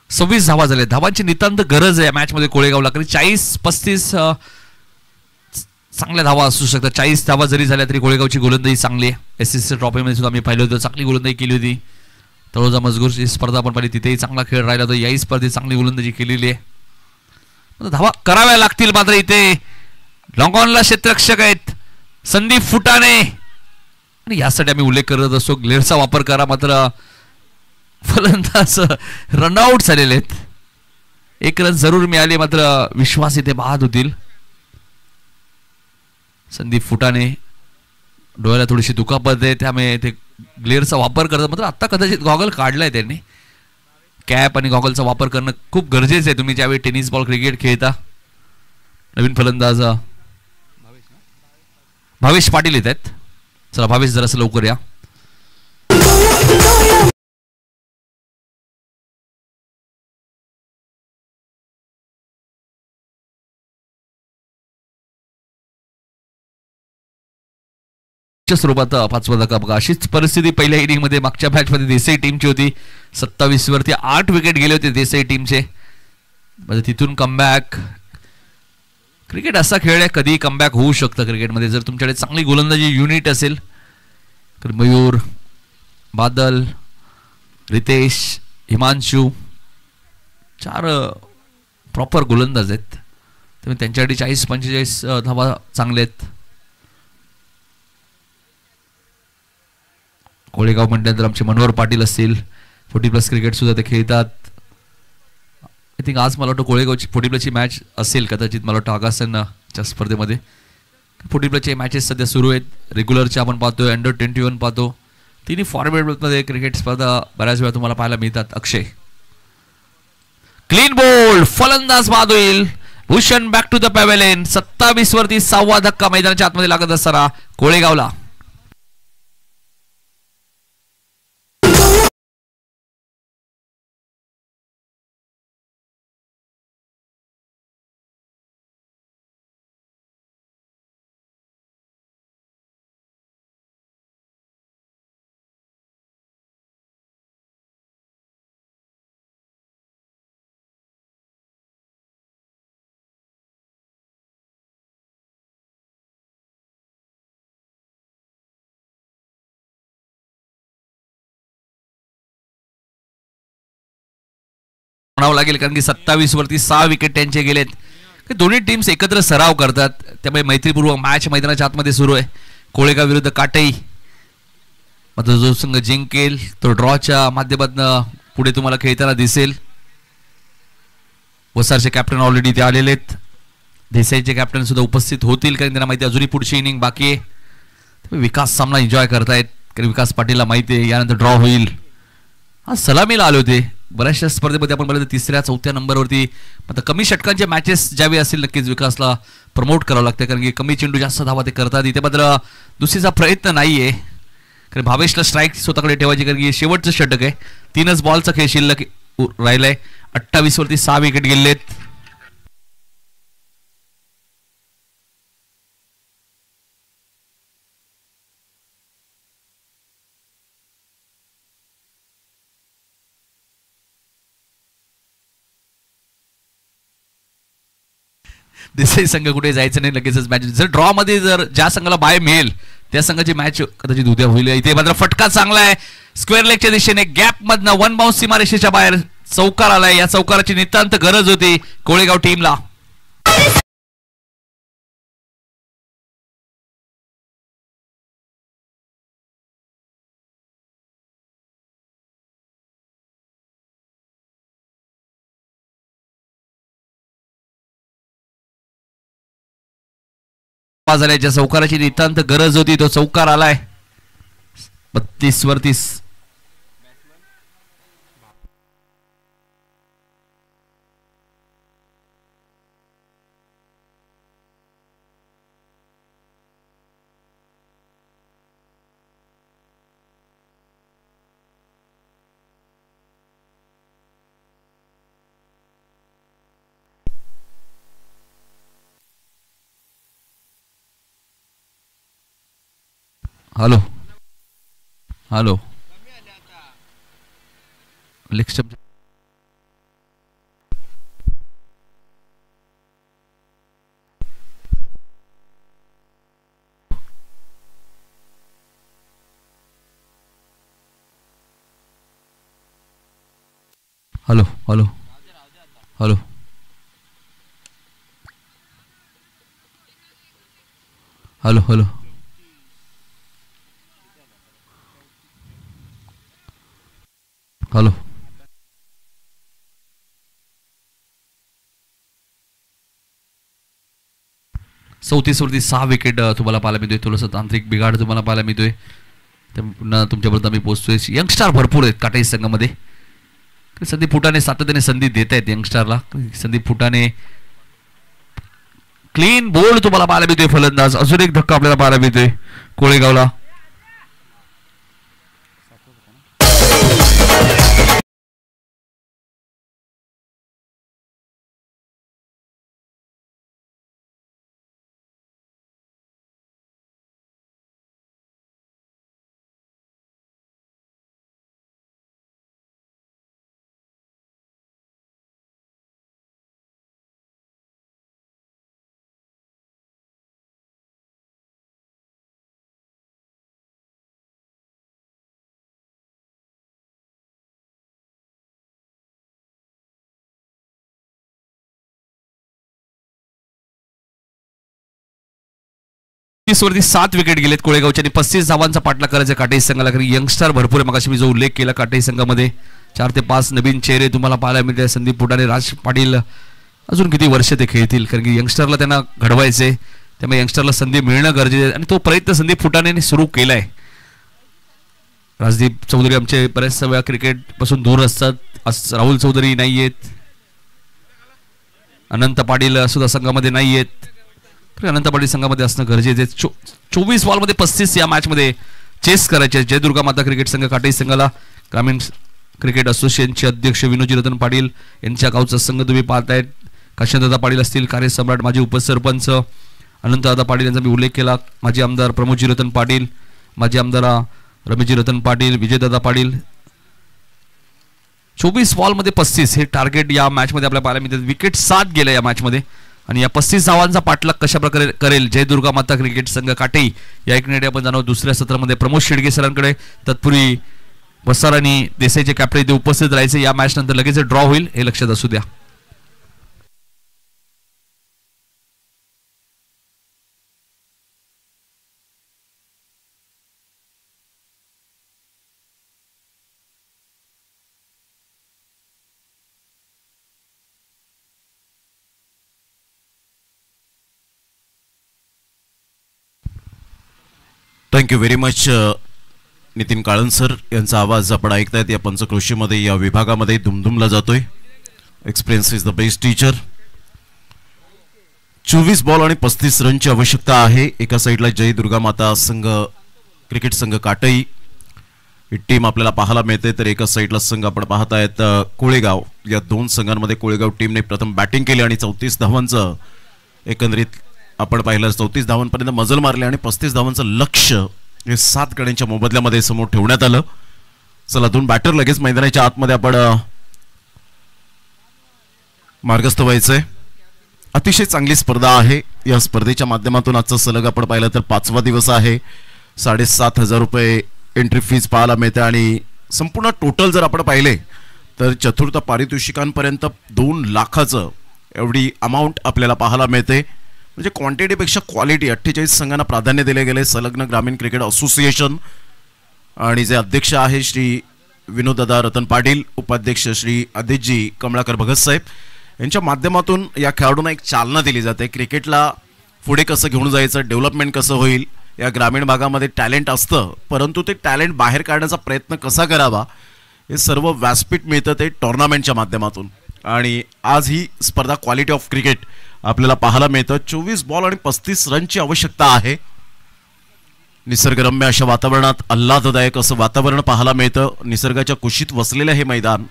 सव्वीस धावा झाले, धावांची नितांत गरज आहे मॅच मध्ये कोळेगावला. 40-35 चांगल्या धावा असू शकतात. 40 धावा जरी झाल्या तरी कोळेगावची गोलंदाजी चांगली आहे. SSC ट्रॉफीमध्ये सुद्धा आम्ही पाहिलं होतं, चांगली गोलंदाजी केली होती. तळोजा मजगूरची स्पर्धा आपण पाहिली, तिथेही चांगला खेळ राहिला होता. याही स्पर्धेत चांगली गोलंदाजी केलेली आहे. धावा कराव्या लागतील. मात्र इथे लॉंगॉनला क्षेत्ररक्षक आहेत संदीप फुटाणे आणि यासाठी आम्ही उल्लेख करत असतो, ग्लेअरचा वापर करा. मात्र फलंदाज रनआउट झालेले आहेत. 1 रन जरूर मिळाले, मात्र विश्वास इथे बाद होतील. संदीप फुटाणे डोळ्याला थोडीशी दुखापत आहे, त्यामुळे ते ग्लेअरचा वापर करतात. मात्र आता कदाचित गॉगल काढलाय त्यांनी. कॅप आणि गॉगलचा वापर करणं खूप गरजेचं आहे तुम्ही ज्यावेळी टेनिस बॉल क्रिकेट खेळता. नवीन फलंदाज भावेश पाटील येत आहेत. चला भावेश जरासं लवकर या. स्वरूपात 5वा धक्का बघा. अशीच परिस्थिती पहिल्या इनिंग मध्ये मागच्या मॅच मध्ये देसाई टीमची होती. 27 वरती 8 विकेट गेले होते देसाई टीमचे. तिथून कमबॅक. क्रिकेट असा खेळ आहे, कधी कमबॅक होऊ शकतं क्रिकेटमध्ये जर तुमच्याकडे चांगली गोलंदाजी युनिट असेल. तर मयूर, बादल, रितेश, हिमांशू 4 प्रॉपर गोलंदाज आहेत. त्यामुळे त्यांच्यासाठी 40-45 धावा चांगले आहेत. कोळेगाव म्हटल्यानंतर आमचे मनोहर पाटील असतील, 40+ क्रिकेट सुद्धा ते खेळतात. आय थिंक आज मला वाटतं कोळेगावची 40+ मॅच असेल कदाचित. मला वाटतं आगासनच्या स्पर्धेमध्ये 40+ मॅचेस सध्या सुरू आहेत. रेग्युलरच्या आपण पाहतोय, अंडर 21 पाहतो. तिन्ही फॉर्मॅटमध्ये क्रिकेट स्पर्धा बऱ्याच वेळा तुम्हाला पाहायला मिळतात. अक्षय क्लीन बोल्ड, फलंदाज बाद होईल. Bhushan back to the pavilion. 27 वरती 6वा धक्का मैदानाच्या आतमध्ये लागत असताना कोळेगावला. म्हणावं लागेल, कारण की 27 वरती 6 विकेट त्यांचे गेलेत. दोन्ही टीम्स एकत्र सराव करतात, त्यामुळे मैत्रीपूर्व मॅच मैदानाच्या आतमध्ये सुरू आहे. कोळेगाव विरुद्ध काटई. मात्र जो संघ जिंकेल तो ड्रॉच्या माध्यमातून पुढे तुम्हाला खेळताना दिसेल. वसारचे कॅप्टन ऑलरेडी ते आलेले आहेत. देसाईचे कॅप्टन सुद्धा उपस्थित होतील, कारण त्यांना माहिती अजूनही पुढची इनिंग बाकी आहे. विकास सामना एन्जॉय करतायत, कारण विकास पाटीलला माहिती आहे यानंतर ड्रॉ होईल. आज सलामीला आले होते. बऱ्याचशा स्पर्धेमध्ये आपण पाहिलं 3ऱ्या-4थ्या नंबरवरती. आता कमी षटकांचे मॅचेस ज्यावेळी असतील नक्कीच विकासला प्रमोट करावं लागतं, कारण की कमी चेंडू जास्त धावा ते करतात. इथे मात्र दुसरीचा प्रयत्न नाहीये, कारण भावेशला स्ट्राईक स्वतःकडे ठेवायची, कारण की शेवटचं षटक आहे. 3च बॉलचा खेळ शिल्लक राहिलाय. 28 वरती 6 विकेट गेलेत. देसाई संघ कुठे जायचं नाही, लगेचच मॅच. जर ड्रॉ मध्ये जर ज्या संघाला बाय मिळेल त्या संघाची मॅच कदाचित उद्या होईल. इथे मात्र फटका चांगला आहे स्क्वेअर लेगच्या दिशेने. गॅप मधनं 1 बाउन्स सीमारेषेच्या बाहेर चौकार आलाय. या चौकाराची नितांत गरज होती कोळेगाव टीमला. ज्या चौकाराची नितांत गरज होती तो चौकार आलाय. 32 वरती hello hello lecture hello hello hello hello hello hello 34 वरती 6 विकेट तुम्हाला पाहायला मिळतोय. थोडंसं तांत्रिक बिघाड तुम्हाला पाहायला मिळतोय. पुन्हा तुमच्यापर्यंत आम्ही पोहोचतोय. यंगस्टार भरपूर आहेत काटाई संघामध्ये. संदीप फुटाणे सातत्याने संधी देत आहेत यंगस्टारला. संदीप फुटाणे क्लीन बोल्ड तुम्हाला पाहायला मिळतोय. फलंदाज अजून एक धक्का आपल्याला पाहायला मिळतोय कोळेगावला. वरती 7 विकेट गेलेत कोळेगावच्या आणि 35 धावांचा पाठलाग करायचा काटाई संघाला. कारण यंगस्टर भरपूर आहे. मगाशी मी जो उल्लेख केला काटाई संघामध्ये 4 ते 5 नवीन चेहरे तुम्हाला पाहायला मिळते. संदीप फुटाणे, राज पाटील अजून किती वर्ष ते खेळतील कारण की यंगस्टरला त्यांना घडवायचे. त्यामुळे यंगस्टरला संधी मिळणं गरजेचं आहे आणि तो प्रयत्न संदीप फुटाणेने सुरू केलाय. राजदीप चौधरी आमचे बऱ्याच वेळा क्रिकेट पासून दूर असतात. राहुल चौधरी नाही आहेत. अनंत पाटील सुद्धा संघामध्ये नाही आहेत. अनंत पाटील संघामध्ये असणं गरजेचं आहे. 24 बॉलमध्ये 35 या मॅच मध्ये चेस करायचे. जयदुर्गा माता क्रिकेट संघ काटाई संघाला ग्रामीण क्रिकेट असोसिएशनचे अध्यक्ष विनोदजी रतन पाटील यांच्या गावचा संघ तुम्ही पाहतायत. काशीनाथदादा पाटील असतील, कार्यसम्राट माजी उपसरपंच अनंतदादा पाटील यांचा मी उल्लेख केला. माजी आमदार प्रमोदजी रतन पाटील, माजी आमदार रमेशजी रतन पाटील, विजयदादा पाटील. 24 बॉलमध्ये 35 हे टार्गेट या मॅच मध्ये आपल्याला पाहायला मिळतात. विकेट 7 गेले या मॅच मध्ये आणि या 35 धावांचा पाठलाग कशा प्रकारे करेल जयदुर्गा माता क्रिकेट संघ काटाई या ऐकण्यासाठी आपण जाणव दुसऱ्या सत्रामध्ये प्रमोद शेडगे सरांकडे. तत्पूर्वी वसार आणि देसाईचे कॅप्टन इथे उपस्थित राहायचे. या मॅच नंतर लगेच ड्रॉ होईल हे लक्षात असू द्या. Thank you very much Nitin Kalan sir यांचा आवाज आपण ऐकतायत. या पंचक्रोशीमध्ये या विभागामध्ये दुमदुमला जातोय. Experience is the best teacher. 24 ball आणि 35 रनची आवश्यकता आहे. एका साईडला जय दुर्गा माता संघ क्रिकेट संघ काटाई ही टीम आपल्याला पाहायला मिळते. तर एका साईडला संघ आपण पाहतायत कोळेगाव. या दोन संघांमध्ये कोळेगाव टीमने प्रथम बॅटिंग केली आणि 34 धावांचं एकंदरीत आपण पाहिलं 34 धावांपर्यंत मजल मारले आणि 35 धावांचं लक्ष्य हे 7 गड्यांच्या मोबदल्यामध्ये समोर ठेवण्यात आलं. चला दोन बॅटर लगेच मैदानाच्या आतमध्ये आपण मार्गस्थ व्हायचंय. अतिशय चांगली स्पर्धा आहे. या स्पर्धेच्या माध्यमातून आजचा सलग आपण पाहिलं तर 5वा दिवस आहे. 7,500 रुपये एंट्री फीज पाहायला मिळते आणि संपूर्ण टोटल जर आपण पाहिले तर चतुर्थ पारितोषिकांपर्यंत 2 लाखाचं एवढी अमाऊंट आपल्याला पाहायला मिळते. म्हणजे क्वांटिटीपेक्षा क्वालिटी 48 संघांना प्राधान्य दिले गेले. संलग्न ग्रामीण क्रिकेट असोसिएशन आणि जे अध्यक्ष आहे श्री विनोददादा रतन पाटील, उपाध्यक्ष श्री आदितजी कमळाकर भगत साहेब यांच्या माध्यमातून या खेळाडूंना एक चालना दिली जाते. क्रिकेटला पुढे कसं घेऊन जायचं, डेव्हलपमेंट कसं होईल. या ग्रामीण भागामध्ये टॅलेंट असतं परंतु ते टॅलेंट बाहेर काढण्याचा प्रयत्न कसा करावा हे सर्व व्यासपीठ मिळतं ते टुर्नामेंटच्या माध्यमातून. आणि आज ही स्पर्धा क्वालिटी ऑफ क्रिकेट आपल्याला पाहायला मिळतं. 24 बॉल आणि 35 रनची आवश्यकता आहे. निसर्गरम्य अशा वातावरणात आल्हाददायक असं वातावरण पाहायला मिळतं. निसर्गाच्या कुशीत वसलेलं हे मैदान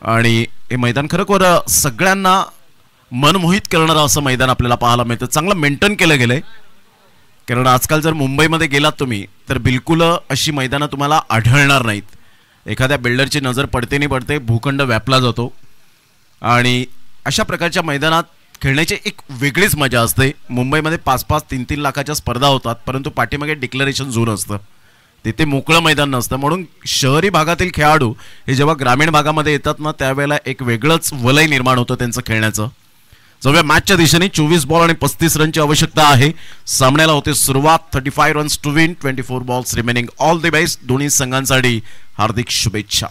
आणि हे मैदान खरोखर सगळ्यांना मनमोहित करणारं असं मैदान आपल्याला पाहायला मिळतं. चांगलं मेंटेन केलं गेलंय. कारण आजकाल जर मुंबईमध्ये गेलात तुम्ही तर बिलकुल अशी मैदानं तुम्हाला आढळणार नाहीत. एखाद्या बिल्डरची नजर पडते नाही पडते, भूखंड व्यापला जातो आणि अशा प्रकारच्या मैदानात खेळण्याची एक वेगळीच मजा असते. मुंबईमध्ये 5-5, 3-3 लाखाच्या स्पर्धा होतात, परंतु पाठीमागे डिक्लरेशन झोन असतं, तिथे मोकळं मैदान नसतं. म्हणून शहरी भागातील खेळाडू हे जेव्हा ग्रामीण भागामध्ये येतात ना, त्यावेळेला एक वेगळंच वलय निर्माण होतं त्यांचं खेळण्याचं. जाऊया मॅचच्या दिशेने. 24 बॉल आणि 35 रनची आवश्यकता आहे. सामन्याला होते सुरुवात. 35 runs to win, 24 balls remaining. All the best दोन्ही संघांसाठी, हार्दिक शुभेच्छा.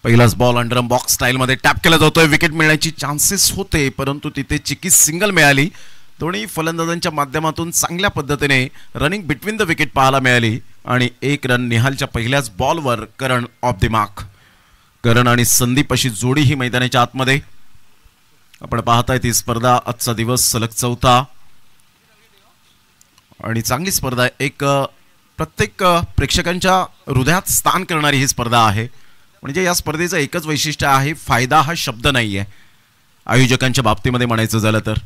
पहिलाच बॉल अंडरम बॉक्स स्टाईलमध्ये टॅप केला जातोय. विकेट मिळण्याची चान्सेस होते, परंतु तिथे चिकी सिंगल मिळाली. दोन्ही फलंदाजांच्या माध्यमातून चांगल्या पद्धतीने रनिंग बिटवीन द विकेट पाहायला मिळाली आणि 1 रन निहालच्या पहिल्याच बॉलवर. करण ऑफ द मार्क. करण आणि संदीप अशी जोडी ही मैदानाच्या आतमध्ये आपण पाहताय. ती स्पर्धा आजचा दिवस सलग 4था आणि चांगली स्पर्धा. एक प्रत्येक प्रेक्षकांच्या हृदयात स्थान करणारी ही स्पर्धा आहे. म्हणजे या स्पर्धेचं एकच वैशिष्ट्य आहे, फायदा हा शब्द नाही आहे आयोजकांच्या बाबतीमध्ये म्हणायचं झालं तर.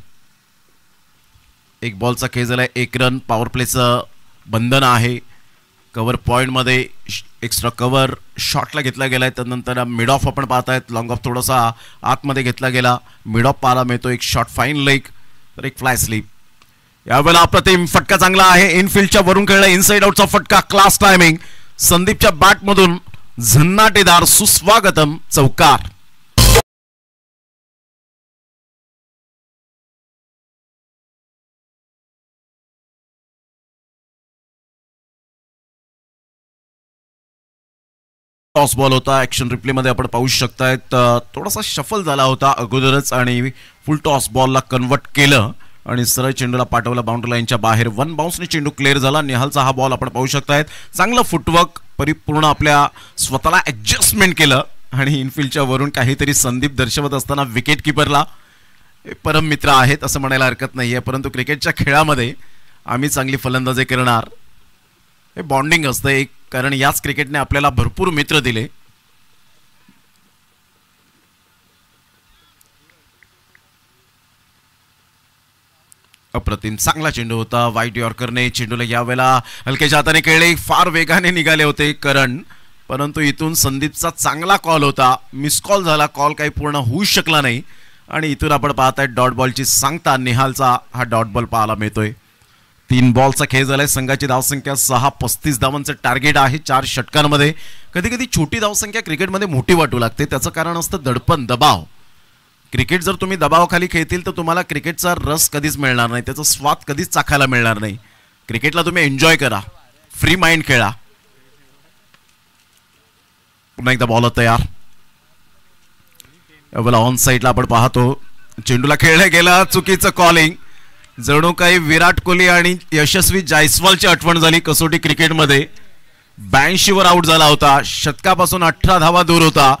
एक बॉलचा खेळ झाला. 1 रन. पॉवर प्लेचं बंधन आहे. कव्हर पॉईंटमध्ये एक्स्ट्रा कव्हर शॉटला घेतला गेलाय. त्यानंतर मिड ऑफ आपण पाहतायत. लॉंग ऑफ थोडासा आतमध्ये घेतला गेला. मिड ऑफ पाहायला मिळतो. एक शॉट फाईन लेग तर एक फ्लाय स्लीप. यावेळेला अप्रतिम फटका चांगला आहे. इनफिल्डच्या वरून खेळला. इनसाइड आउटचा फटका. Class timing. संदीपच्या बॅटमधून झन्नाटेदार सुस्वागतम चौकार. टॉस बॉल होता. ऍक्शन रिप्ले मध्ये आपण पाहू शकतायत. थोडासा शफल झाला होता अगोदरच आणि फुल टॉस बॉलला कन्वर्ट केलं आणि सरळ चेंडूला पाठवला बाउंड्री लाईनच्या बाहेर. 1 बाउन्सने चेंडू क्लिअर झाला. निहालचा हा बॉल आपण पाहू शकतायत. चांगलं फुटवर्क, परिपूर्ण आपल्या स्वतःला ऍडजस्टमेंट केलं आणि इनफिल्डच्या वरून काहीतरी संदीप दर्शवत असताना विकेट किपरला परम मित्र आहेत असं म्हणायला हरकत नाहीये. परंतु क्रिकेटच्या खेळामध्ये आम्ही चांगली फलंदाजी करणार हे बॉन्डिंग असतं एक, कारण याच क्रिकेटने आपल्याला भरपूर मित्र दिले. अप्रतिम चांगला चेंडू होता. वाईट यॉर्करने चेंडूला यावेळेला हलक्याच्या हाताने खेळले. फार वेगाने निघाले होते करण, परंतु इथून संदीपचा चांगला कॉल होता. मिस कॉल झाला. कॉल काही पूर्ण होऊ शकला नाही आणि इथून आपण पाहताय डॉट बॉलची सांगता. निहालचा हा डॉट बॉल पाहायला मिळतोय. 3 बॉलचा खेळ झालाय. संघाची धावसंख्या 6. 35 धावांचं टार्गेट आहे 4 षटकांमध्ये. कधी कधी छोटी धावसंख्या क्रिकेटमध्ये मोठी वाटू लागते. त्याचं कारण असतं दडपण, दबाव. क्रिकेट जर तुम्ही दबावाखाली खेळतील तर तुम्हाला क्रिकेटचा रस कधीच मिळणार नाही, त्याचा स्वाद कधीच चाखायला मिळणार नाही. क्रिकेटला तुम्ही एन्जॉय करा, फ्री माइंड खेळा. पुन्हा एकदा बॉल तयार. ऑन साईडला आपण पाहतो चेंडूला खेळला गेला. चुकीचं कॉलिंग. जणू काही विराट कोहली आणि यशस्वी जायस्वालची आठवण झाली कसोटी क्रिकेटमध्ये. 82 वर आउट झाला होता. शतकापासून 18 धावा दूर होता.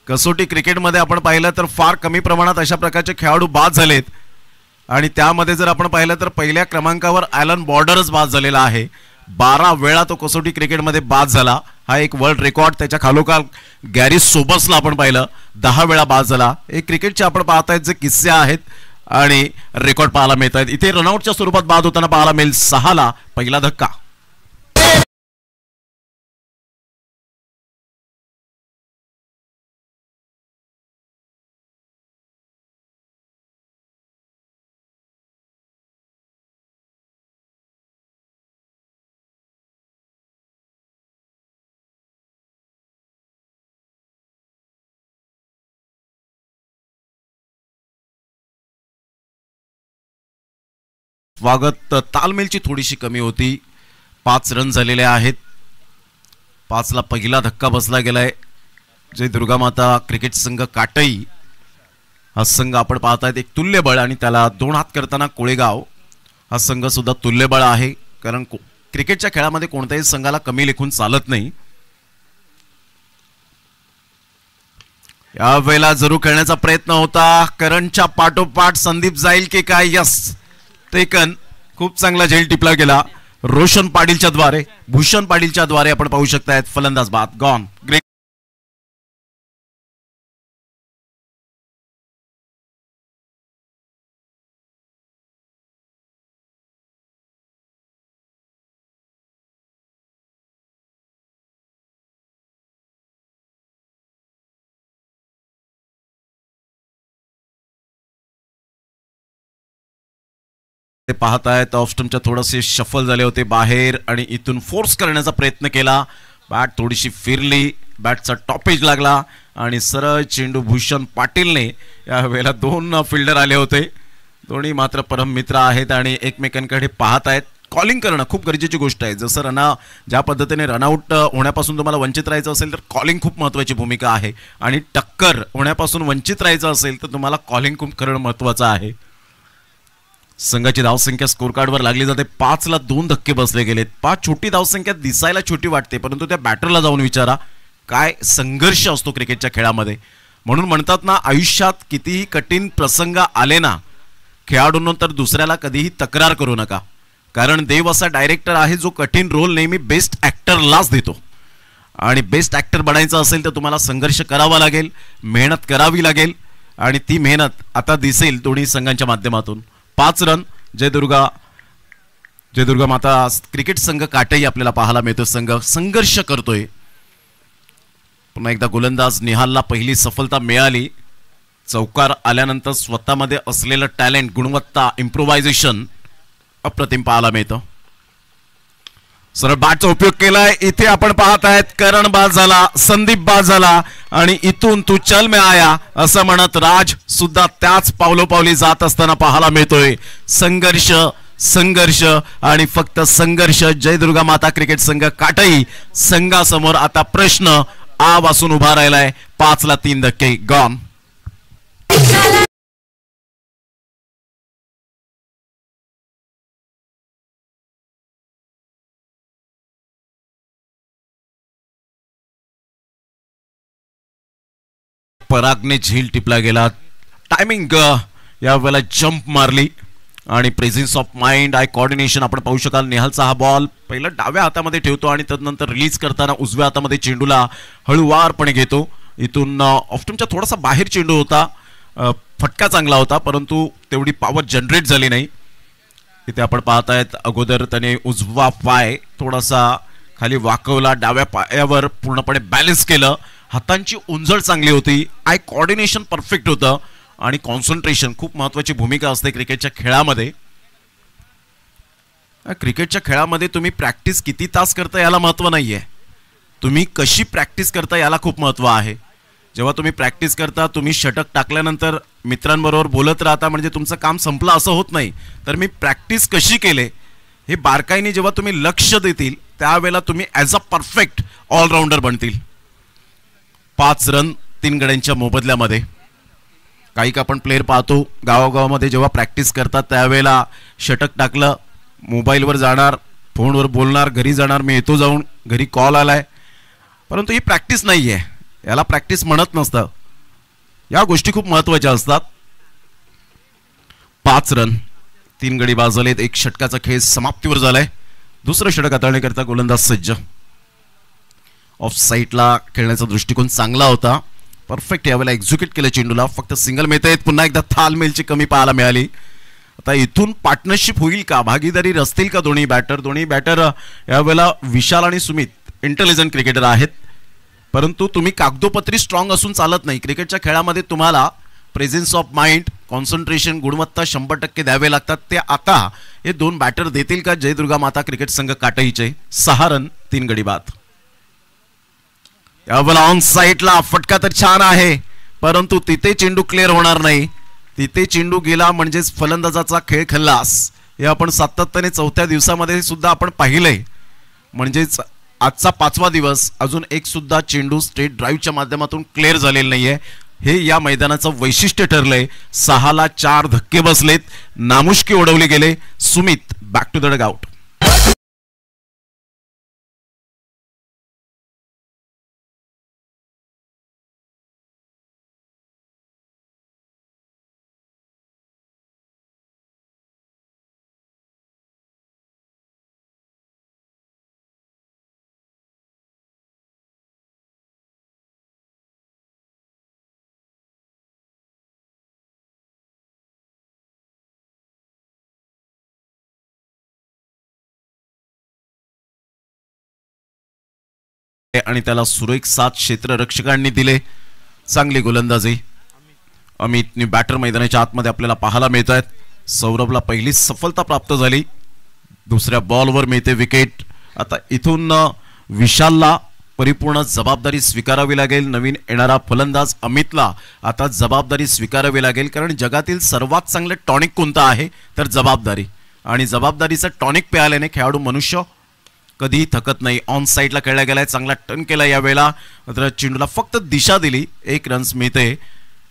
कसोटी क्रिकेटमध्ये आपण पाहिलं तर फार कमी प्रमाणात अशा प्रकारचे खेळाडू बाद झालेत आणि त्यामध्ये जर आपण पाहिलं तर पहिल्या क्रमांकावर ॲलन बॉर्डरच बाद झालेला आहे. 12 वेळा तो कसोटी क्रिकेटमध्ये बाद झाला. हा एक वर्ल्ड रेकॉर्ड. त्याच्या खालोखाल गॅरी सोबर्सला आपण पाहिलं 10 वेळा बाद झाला. हे क्रिकेटचे आपण पाहतायत जे किस्से आहेत आणि रेकॉर्ड पाहायला मिळत आहेत. इथे रनआउटच्या स्वरूपात बाद होताना पाहायला मिळेल. 6ला पहिला धक्का. स्वागत. तालमेलची थोडीशी कमी होती. 5 रन झालेले आहेत. 5ला पहिला धक्का बसला गेलाय. जय दुर्गामाता क्रिकेट संघ काटई हा संघ आपण पाहतायत एक तुल्यबळ आणि त्याला 2 हात करताना कोळेगाव हा संघ सुद्धा तुल्यबळ आहे, कारण क्रिकेटच्या खेळामध्ये कोणत्याही संघाला कमी लेखून चालत नाही. यावेळेला जरूर खेळण्याचा प्रयत्न होता. करणच्या पाठोपाठ संदीप जाईल की काय? Yes, taken. खूप चांगला झेल टिपला गेला रोशन पाटीलच्या द्वारे, भूषण पाटीलच्या द्वारे. आपण पाहू शकतायत फलंदाज बाद. गॉन. ग्रेट. ते पाहतायत ऑफ स्टंपच्या थोडेसे शफल झाले होते बाहेर आणि इथून फोर्स करण्याचा प्रयत्न केला. बॅट थोडीशी फिरली, बॅटचा टॉपेज लागला आणि सरळ चेंडू भूषण पाटीलने यावेळेला 2 फिल्डर आले होते. दोन्ही मात्र परम मित्र आहेत आणि एकमेकांकडे पाहत आहेत. कॉलिंग करणं खूप गरजेची गोष्ट आहे. जसं ज्या पद्धतीने रनआउट होण्यापासून तुम्हाला वंचित राहायचं असेल तर कॉलिंग खूप महत्त्वाची भूमिका आहे आणि टक्कर होण्यापासून वंचित राहायचं असेल तर तुम्हाला कॉलिंग खूप करणं महत्त्वाचं आहे. संघाची धावसंख्या स्कोर कार्डवर लागली जाते. 5ला 2 धक्के बसले गेलेत. 5 छोटी धावसंख्या दिसायला छोटी वाटते, परंतु त्या बॅटरला जाऊन विचारा काय संघर्ष असतो क्रिकेटच्या खेळामध्ये. म्हणून म्हणतात ना, आयुष्यात कितीही कठीण प्रसंग आले ना, खेळाडूंनो तर दुसऱ्याला कधीही तक्रार करू नका, कारण देव असा डायरेक्टर आहे जो कठीण रोल नेहमी बेस्ट ॲक्टरलाच देतो. आणि बेस्ट ॲक्टर बनायचं असेल तर तुम्हाला संघर्ष करावा लागेल, मेहनत करावी लागेल आणि ती मेहनत आता दिसेल दोन्ही संघांच्या माध्यमातून. 5 रन जयदुर्गा माता क्रिकेट संघ काटेही आपल्याला पाहायला मिळतो. संघ संघर्ष करतोय. पुन्हा एकदा गोलंदाज निहालला पहिली सफलता मिळाली. चौकार आल्यानंतर स्वतःमध्ये असलेलं टॅलेंट, गुणवत्ता, इम्प्रोव्हायझेशन अप्रतिम पाहायला मिळतं. सरळ बॅटचा उपयोग केलाय. इथे आपण पाहत आहेत करण बाद झाला, संदीप बाद झाला आणि इथून तू चल में आया असं म्हणत राज सुद्धा त्याच पावलोपावली जात असताना पाहायला मिळतोय. संघर्ष संघर्ष आणि फक्त संघर्ष. जयदुर्गा माता क्रिकेट संघ काटई संघासमोर आता प्रश्न आ वासून उभा राहिलाय. 5ला 3 धक्के गॉन. परागने झील टिपला गेला. टायमिंग यावेळेला जंप मारली आणि presence of mind, I coordination आपण पाहू शकाल. निहालचा हा बॉल पहिला डाव्या हातामध्ये ठेवतो आणि त्यानंतर रिलीज करताना उजव्या हातामध्ये चेंडूला हळूवारपणे घेतो. इथून ऑफ्टमच्या थोडासा बाहेर चेंडू होता. फटका चांगला होता परंतु तेवढी पॉवर जनरेट झाली नाही. इथे आपण पाहतायत अगोदर त्याने उजवा पाय थोडासा खाली वाकवला, डाव्या पायावर पूर्णपणे बॅलन्स केलं. हातांची उंजळ चांगली होती, आय कोऑर्डिनेशन परफेक्ट होतं आणि कॉन्सन्ट्रेशन खूप महत्त्वाची भूमिका असते क्रिकेटच्या खेळामध्ये. क्रिकेटच्या खेळामध्ये तुम्ही प्रॅक्टिस किती तास करता याला महत्त्व नाहीये, तुम्ही कशी प्रॅक्टिस करता याला खूप महत्त्व आहे. जेव्हा तुम्ही प्रॅक्टिस करता, तुम्ही षटक टाकल्यानंतर मित्रांबरोबर बोलत राहता म्हणजे तुमचं काम संपलं असं होत नाही. तर मी प्रॅक्टिस कशी केले हे बारकाईने जेव्हा तुम्ही लक्ष देतील त्यावेळेला तुम्ही ॲज अ परफेक्ट ऑलराऊंडर बनतील. 5 रन 3 गड्यांच्या मोबदल्यामध्ये. काही का आपण प्लेयर पाहतो गावागावामध्ये जेव्हा प्रॅक्टिस करतात त्यावेळेला षटक टाकलं, मोबाईलवर जाणार, फोनवर बोलणार, घरी जाणार, मी येतो जाऊन, घरी कॉल आलाय. परंतु ही प्रॅक्टिस नाही आहे, याला प्रॅक्टिस म्हणत नसतं. या गोष्टी खूप महत्त्वाच्या असतात. 5 रन 3 गडी बाद झालेत. एक षटकाचा खेळ समाप्तीवर झालाय. दुसरं षटक हाताळण्याकरता गोलंदाज सज्ज. ऑफ साईडला खेळण्याचा दृष्टिकोन चांगला होता. परफेक्ट यावेळेला एक्झिक्यूट केलं चेंडूला. फक्त सिंगल मिळत आहेत. पुन्हा एकदा तालमेलची कमी पाहायला मिळाली. आता इथून पार्टनरशिप होईल का, भागीदारी रचतील का दोन्ही बॅटर यावेळेला विशाल आणि सुमित इंटेलिजंट क्रिकेटर आहेत. परंतु तुम्ही कागदोपत्री स्ट्रॉंग असून चालत नाही. क्रिकेटच्या खेळामध्ये तुम्हाला प्रेझेन्स ऑफ माइंड, कॉन्सन्ट्रेशन, गुणवत्ता 100% द्यावे लागतात. ते आता हे 2 बॅटर देतील का जयदुर्गा माता क्रिकेट संघ काटईचे. 6 रन 3 गडी बाद. यावेळेला ऑन साईडला फटका तर छान आहे परंतु तिथे चेंडू क्लिअर होणार नाही. तिथे चेंडू गेला म्हणजेच फलंदाजाचा खेळ खल्लास. हे आपण सातत्याने 4थ्या दिवसामध्ये सुद्धा आपण पाहिलंय. म्हणजेच आजचा 5वा दिवस अजून एक सुद्धा चेंडू स्ट्रेट ड्राईव्हच्या माध्यमातून क्लिअर झालेला नाहीये. हे या मैदानाचं वैशिष्ट्य ठरलंय. 6ला 4 धक्के बसलेत, नामुष्की उडवले गेले. Sumit back to the dugout. आणि त्याला सुरेख साथ क्षेत्ररक्षकांनी दिले. चांगली गोलंदाजी अमितनी बॅटर मैदानाच्या आतमध्ये आपल्याला पाहायला मिळत आहेत. सौरभला पहिली सफलता प्राप्त झाली. दुसऱ्या बॉलवर मिळते विकेट. आता इथून विशालला परिपूर्ण जबाबदारी स्वीकारावी लागेल. नवीन येणारा फलंदाज अमितला आता जबाबदारी स्वीकारावी लागेल, कारण जगातील सर्वात चांगले टॉनिक कोणतं आहे तर जबाबदारी. आणि जबाबदारीचं टॉनिक प्यायल्याने खेळाडू मनुष्य कधीही थकत नाही. ऑन साईडला खेळला गेलाय, चांगला टर्न केला यावेळेला. मात्र चेंडूला फक्त दिशा दिली, 1 रन्स मिळते.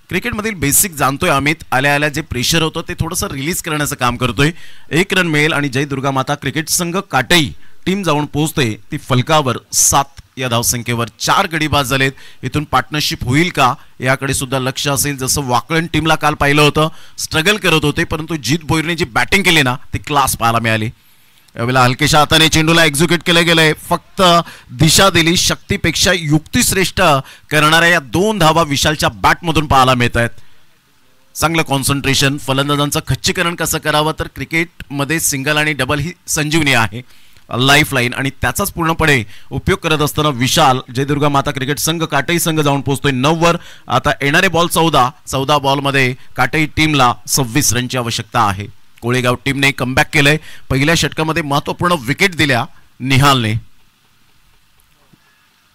क्रिकेटमधील बेसिक जाणतोय अमित. आल्या आल्या जे प्रेशर होतं ते थोडंसं रिलीज करण्याचं काम करतोय. 1 रन मिळेल आणि जय दुर्गा माता क्रिकेट संघ काटई टीम जाऊन पोहोचते ती फलकावर 7 या धावसंख्येवर. 4 गडी बाद झालेत. इथून पार्टनरशिप होईल का याकडे सुद्धा लक्ष असेल. जसं वाकळण टीमला काल पाहिलं होतं, स्ट्रगल करत होते, परंतु जीत भोईरने जी बॅटिंग केली ना ती क्लास पाहायला मिळाली. यावेळेला हलकेशा हाताने चेंडूला एक्झिक्यूट केलं गेलंय. फक्त दिशा दिली. शक्तीपेक्षा युक्ती श्रेष्ठ करणाऱ्या या 2 धावा विशालच्या बॅटमधून पाहायला मिळत आहेत. चांगलं कॉन्सन्ट्रेशन. फलंदाजांचं खच्चीकरण कसं करावं तर क्रिकेटमध्ये सिंगल आणि डबल ही संजीवनी आहे, लाईफ लाईन, आणि त्याचाच पूर्णपणे उपयोग करत असताना विशाल जय दुर्गा माता क्रिकेट संघ काटई संघ जाऊन पोहोचतोय 9 वर. आता येणारे बॉल 14 बॉलमध्ये काटई टीमला 26 रनची आवश्यकता आहे. कोळेगाव टीमने कमबॅक केलंय. पहिल्या षटकामध्ये महत्वपूर्ण विकेट दिल्या निहालने.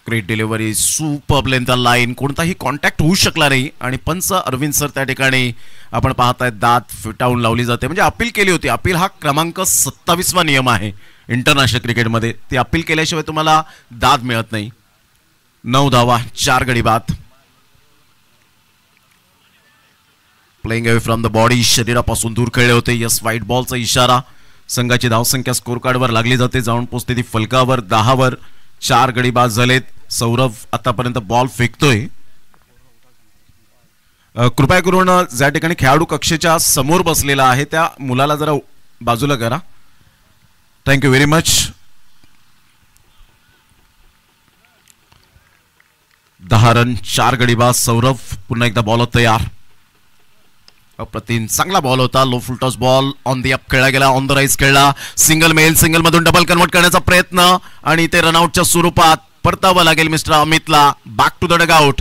Great delivery, superb length line, कोणताही कॉन्टॅक्ट होऊ शकला नाही. आणि पंच अरविंद सर त्या ठिकाणी आपण पाहताय दात फिटावून लावली जाते. म्हणजे अपील केली होती. अपील हा क्रमांक 27वा नियम आहे इंटरनॅशनल क्रिकेटमध्ये. ती अपील केल्याशिवाय तुम्हाला दाद मिळत नाही. 9 धावा, 4 गडी बाद. Playing away from the body, शरीरापासून दूर खेळले होते. यस, व्हाईट बॉलचा इशारा. संघाची धावसंख्या स्कोर कार्डवर लागली जाते. जाऊन पोहोचते ती फलकावर 10 वर. 4 गडी बाद झालेत. सौरभ आतापर्यंत बॉल फेकतोय. कृपया करून ज्या ठिकाणी खेळाडू कक्षेच्या समोर बसलेला आहे त्या मुलाला जरा बाजूला करा. Thank you very much. 10 रन, 4 गडी बाद. सौरभ पुन्हा एकदा बॉलवर तयार. अप्रतिम चांगला बॉल होता. Low full toss ball on the up खेळला गेला. ऑन द राईज खेळला. सिंगल मेल, सिंगल मधून डबल कन्वर्ट करण्याचा प्रयत्न आणि ते रनआउटच्या स्वरूपात परतावं लागेल मिस्टर अमितला. Back to the dugout.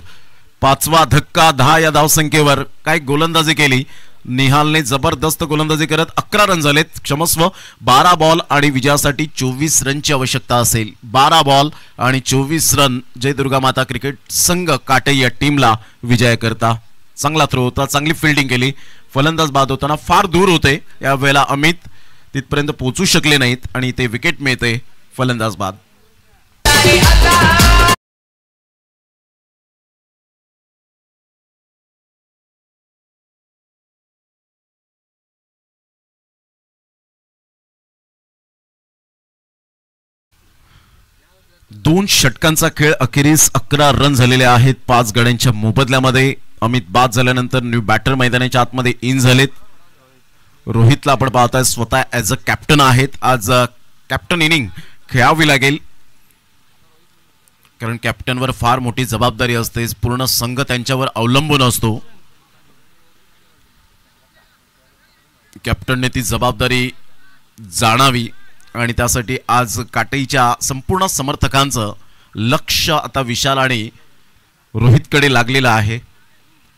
5वा धक्का. 10 या धावसंख्येवर. काय गोलंदाजी केली निहालने. जबरदस्त गोलंदाजी करत 11 रन झालेत. क्षमस्व. 12 बॉल आणि विजयासाठी 24 रनची आवश्यकता असेल. 12 बॉल आणि 24 रन जय दुर्गा माता क्रिकेट संघ काटई या टीमला विजय करता. चांगला थ्रो होता, चांगली फिल्डिंग केली. फलंदाज बाद होताना फार दूर होते. यावेळेला अमित तिथपर्यंत पोहोचू शकले नाहीत आणि ते विकेट मिळते. फलंदाज बाद. दोन षटकांचा खेळ. अखेरीस 11 रन झालेले आहेत 5 गड्यांच्या मोबदल्यामध्ये. अमित बाद झाल्यानंतर न्यू बॅटर मैदानाच्या आतमध्ये इन झालेत. रोहितला आपण पाहताय स्वतः ॲज अ कॅप्टन आहेत. आज कॅप्टन इनिंग खेळावी लागेल, कारण कॅप्टनवर फार मोठी जबाबदारी असते. पूर्ण संघ त्यांच्यावर अवलंबून असतो. कॅप्टनने ती जबाबदारी जाणावी आणि त्यासाठी आज काटईच्या संपूर्ण समर्थकांचं लक्ष आता विशाल आणि रोहितकडे लागलेलं आहे.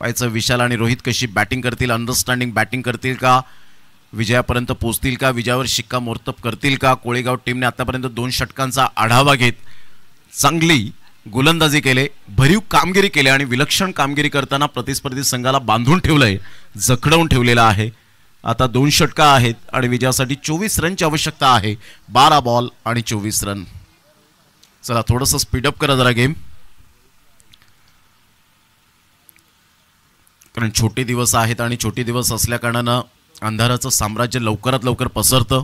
पाहायचं विशाल आणि रोहित कशी बॅटिंग करतील, अंडरस्टँडिंग बॅटिंग करतील का, विजयापर्यंत पोहोचतील का, विजयावर शिक्कामोर्तब करतील का. कोळेगाव टीमने आतापर्यंत 2 षटकांचा आढावा घेत चांगली गोलंदाजी केले, भरीव कामगिरी केली आणि विलक्षण कामगिरी करताना प्रतिस्पर्धी संघाला बांधून ठेवलंय, जखडवून ठेवलेलं आहे. आता 2 षटका आहेत आणि विजयासाठी 24 रनची आवश्यकता आहे. 12 बॉल आणि 24 रन. चला थोडंसं स्पीडअप करा जरा गेम, कारण छोटे दिवस आहेत आणि छोटे दिवस असल्या कारणानं अंधाराचं साम्राज्य लवकरात लवकर पसरतं.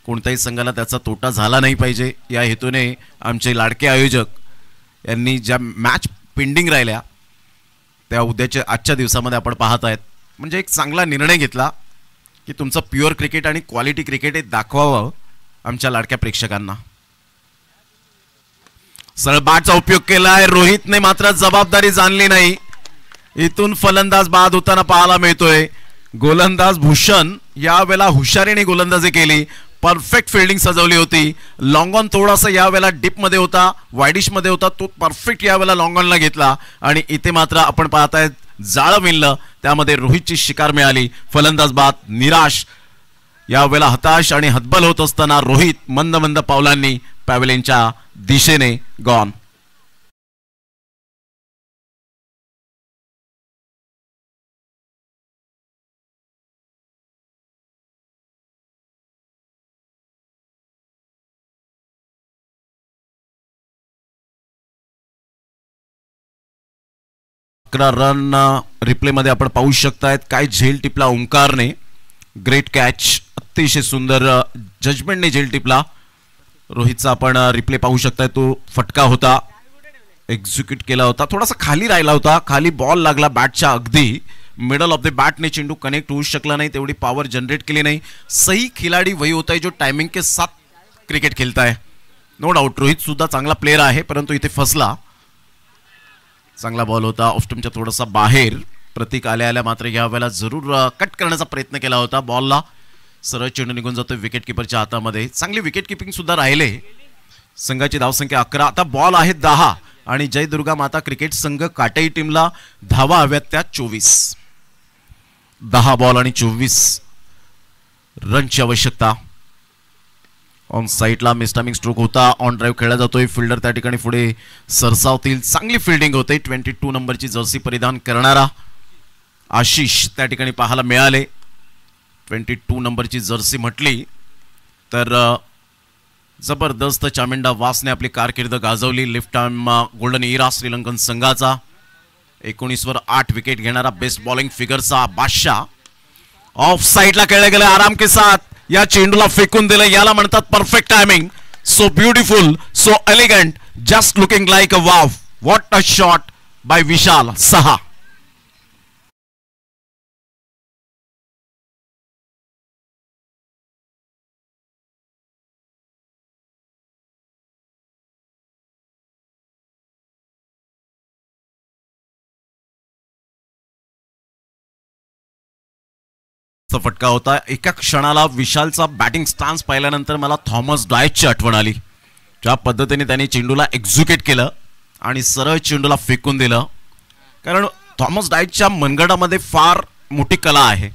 कोणत्याही संघाला त्याचा तोटा झाला नाही पाहिजे या हेतूने आमचे लाडके आयोजक यांनी ज्या मॅच पेंडिंग राहिल्या त्या उद्याच्या आजच्या दिवसामध्ये आपण पाहत आहेत. म्हणजे एक चांगला निर्णय घेतला की तुमचं प्युअर क्रिकेट आणि क्वालिटी क्रिकेट हे दाखवावं आमच्या लाडक्या प्रेक्षकांना. सरळ बॅटचा उपयोग केलाय. रोहितने मात्र जबाबदारी जाणली नाही. इथून फलंदाज बाद होताना पाहायला मिळतोय. गोलंदाज भूषण यावेळेला हुशारीने गोलंदाजी केली, परफेक्ट फिल्डिंग सजवली होती. लॉंग ऑन थोडासा यावेळेला डीप मध्ये होता, वायडिश मध्ये होता, तो परफेक्ट यावेळेला लॉंग ऑनला घेतला आणि इथे मात्र आपण पाहतायत जाळं विणलं, त्यामध्ये रोहितची शिकार मिळाली. फलंदाज बाद, निराश, यावेळेला हताश आणि हतबल होत असताना रोहित मंद मंद पावलांनी पॅव्हेलियनच्या दिशेने गॉन. रन रिप्ले मध्ये आपण पाहू शकतायत. काय झेल टिपला ओंकारने, ग्रेट कॅच, अतिशय सुंदर जजमेंटने झेल टिपला. रोहितचा आपण रिप्ले पाहू शकताय, तो फटका होता, एक्झिक्यूट केला होता, थोडासा खाली राहिला होता, खाली बॉल लागला बॅटच्या अगदी मिडल ऑफ द बॅटने चेंडू कनेक्ट होऊ शकला नाही, तेवढी पॉवर जनरेट केली नाही. सही खिलाडी वही होता है जो टाइमिंग के साथ क्रिकेट खेलता है. नो डाऊट रोहित सुद्धा चांगला प्लेयर आहे, परंतु इथे फसला. चांगला बॉल होता ऑफस्टमच्या थोडासा बाहेर. प्रतीक आल्या आल्या मात्र या वेळेला जरूर कट करण्याचा प्रयत्न केला होता. बॉलला सरळ चेंडू निघून जातो विकेट किपरच्या हातामध्ये. चांगली विकेट किपिंग सुद्धा राहिले. संघाची धावसंख्या 11. आता बॉल आहे 10 आणि जय दुर्गा माता क्रिकेट संघ काटेई टीमला धावा हव्यात त्या 24. 10 बॉल आणि 24 रनची आवश्यकता. ऑन साइडला मिस्टामिंग स्ट्रोक होता, ऑन ड्राईव्ह खेळला जातोय. फिल्डर त्या ठिकाणी पुढे सरसावतील. चांगली फिल्डिंग होते. 22 नंबरची जर्सी परिधान करणारा आशिष त्या ठिकाणी पाहायला मिळाले. 22 नंबरची जर्सी म्हटली तर जबरदस्त चामिंडा वासने आपली कारकीर्द गाजवली. Left arm golden era Sri Lankan संघाचा. 19 वर 8 विकेट घेणारा बेस्ट बॉलिंग फिगरचा बादशाह. ऑफ साइडला खेळले गेले आराम के साथ. या चेंडूला फेकून दिलं, याला म्हणतात perfect timing. So beautiful, so elegant, just looking like a wow. What a shot by Vishal. 6. फटका होता. एका क्षणाला विशालचा बॅटिंग स्टान्स पाहिल्यानंतर मला थॉमस डायटची आठवण आली. ज्या पद्धतीने त्यांनी चेंडूला एक्झिक्यूट केलं आणि सरळ चेंडूला फेकून दिलं. कारण थॉमस डायटच्या मनगटामध्ये फार मोठी कला आहे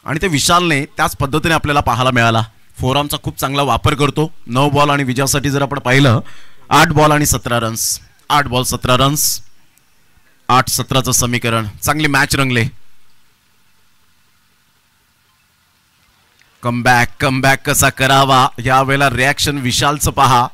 आणि ते विशालने त्याच पद्धतीने आपल्याला पाहायला मिळाला. फोरआर्मचा खूप चांगला वापर करतो. 9 बॉल आणि विजयासाठी जर आपण पाहिलं 8 बॉल आणि 17 रन्स. 8 बॉल 17 रन्स, 8-17चं समीकरण. चांगली मॅच रंगले. कमबॅक कसा करावा यावेळेला रिॲक्शन विशालचं पहा.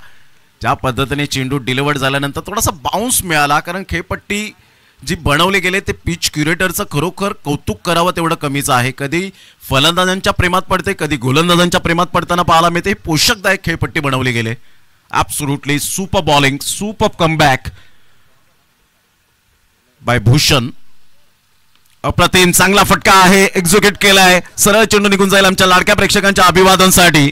ज्या पद्धतीने चेंडू डिलिव्हर्ड झाल्यानंतर थोडासा बाउन्स मिळाला, कारण खेळपट्टी जी बनवली गेली ते पिच क्युरेटरचं खरोखर कौतुक करावं तेवढं कमीच आहे. कधी फलंदाजांच्या प्रेमात पडते, कधी गोलंदाजांच्या प्रेमात पडताना पाहायला मिळते. पोषकदायक खेळपट्टी बनवली गेले. Absolutely super bowling, super comeback by Bhushan. अप्रतिम चांगला फटका आहे, एक्झिक्यूट केलाय. सरळ चेंडू निघून जाईल आमच्या लाडक्या प्रेक्षकांच्या अभिवादनासाठी.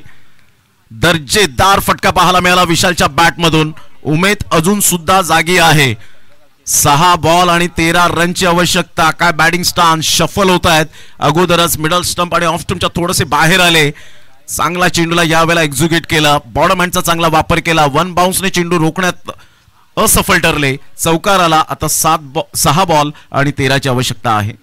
दर्जेदार फटका पाहायला मिळाला विशालच्या बॅटमधून. उमेद अजून सुद्धा जागी आहे. 6 बॉल आणि 13 रनची आवश्यकता. काय बॅटिंग स्टान्स शफल होत आहेत. अगोदरच मिडल स्टंप आणि ऑफ स्टंपच्या थोडेसे बाहेर आले. चांगला चेंडूला यावेळेला एक्झिक्यूट केला. बॉडम हँडचा चांगला वापर केला. 1 बाउन्सने चेंडू रोखण्यात असफल ठरले. चौकार आला. आता 6 बॉल आणि 13ची आवश्यकता आहे.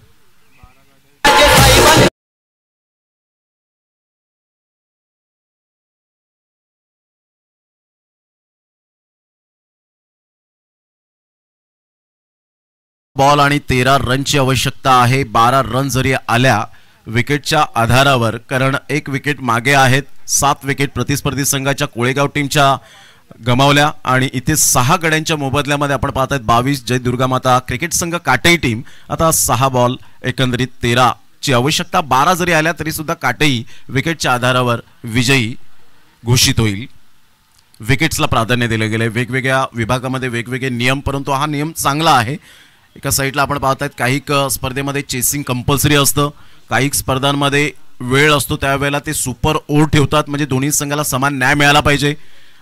बॉल आणि 13 रनची आवश्यकता आहे. 12 रन जरी आल्या विकेटच्या आधारावर, कारण 1 विकेट मागे आहेत. 7 विकेट प्रतिस्पर्धी संघाच्या कोळेगाव टीमच्या गमावल्या आणि इथे 6 गड्यांच्या मोबदल्यामध्ये आपण पाहत आहेत 22 जय दुर्गा माता क्रिकेट संघ काटेई टीम. आता 6 बॉल एकंदरीत 13 ची आवश्यकता. 12 जरी आल्या तरी सुद्धा काटेई विकेटच्या आधारावर विजयी घोषित होईल. विकेट्सला प्राधान्य दिले गेले. वेगवेगळ्या विभागामध्ये वेगवेगळे नियम, परंतु हा नियम चांगला आहे. एका साईडला आपण पाहत आहेत काही स्पर्धेमध्ये चेसिंग कंपल्सरी असतं, काही स्पर्धांमध्ये वेळ असतो, त्यावेळेला ते सुपर ओव्हर ठेवतात, म्हणजे दोन्ही संघाला समान न्याय मिळाला पाहिजे.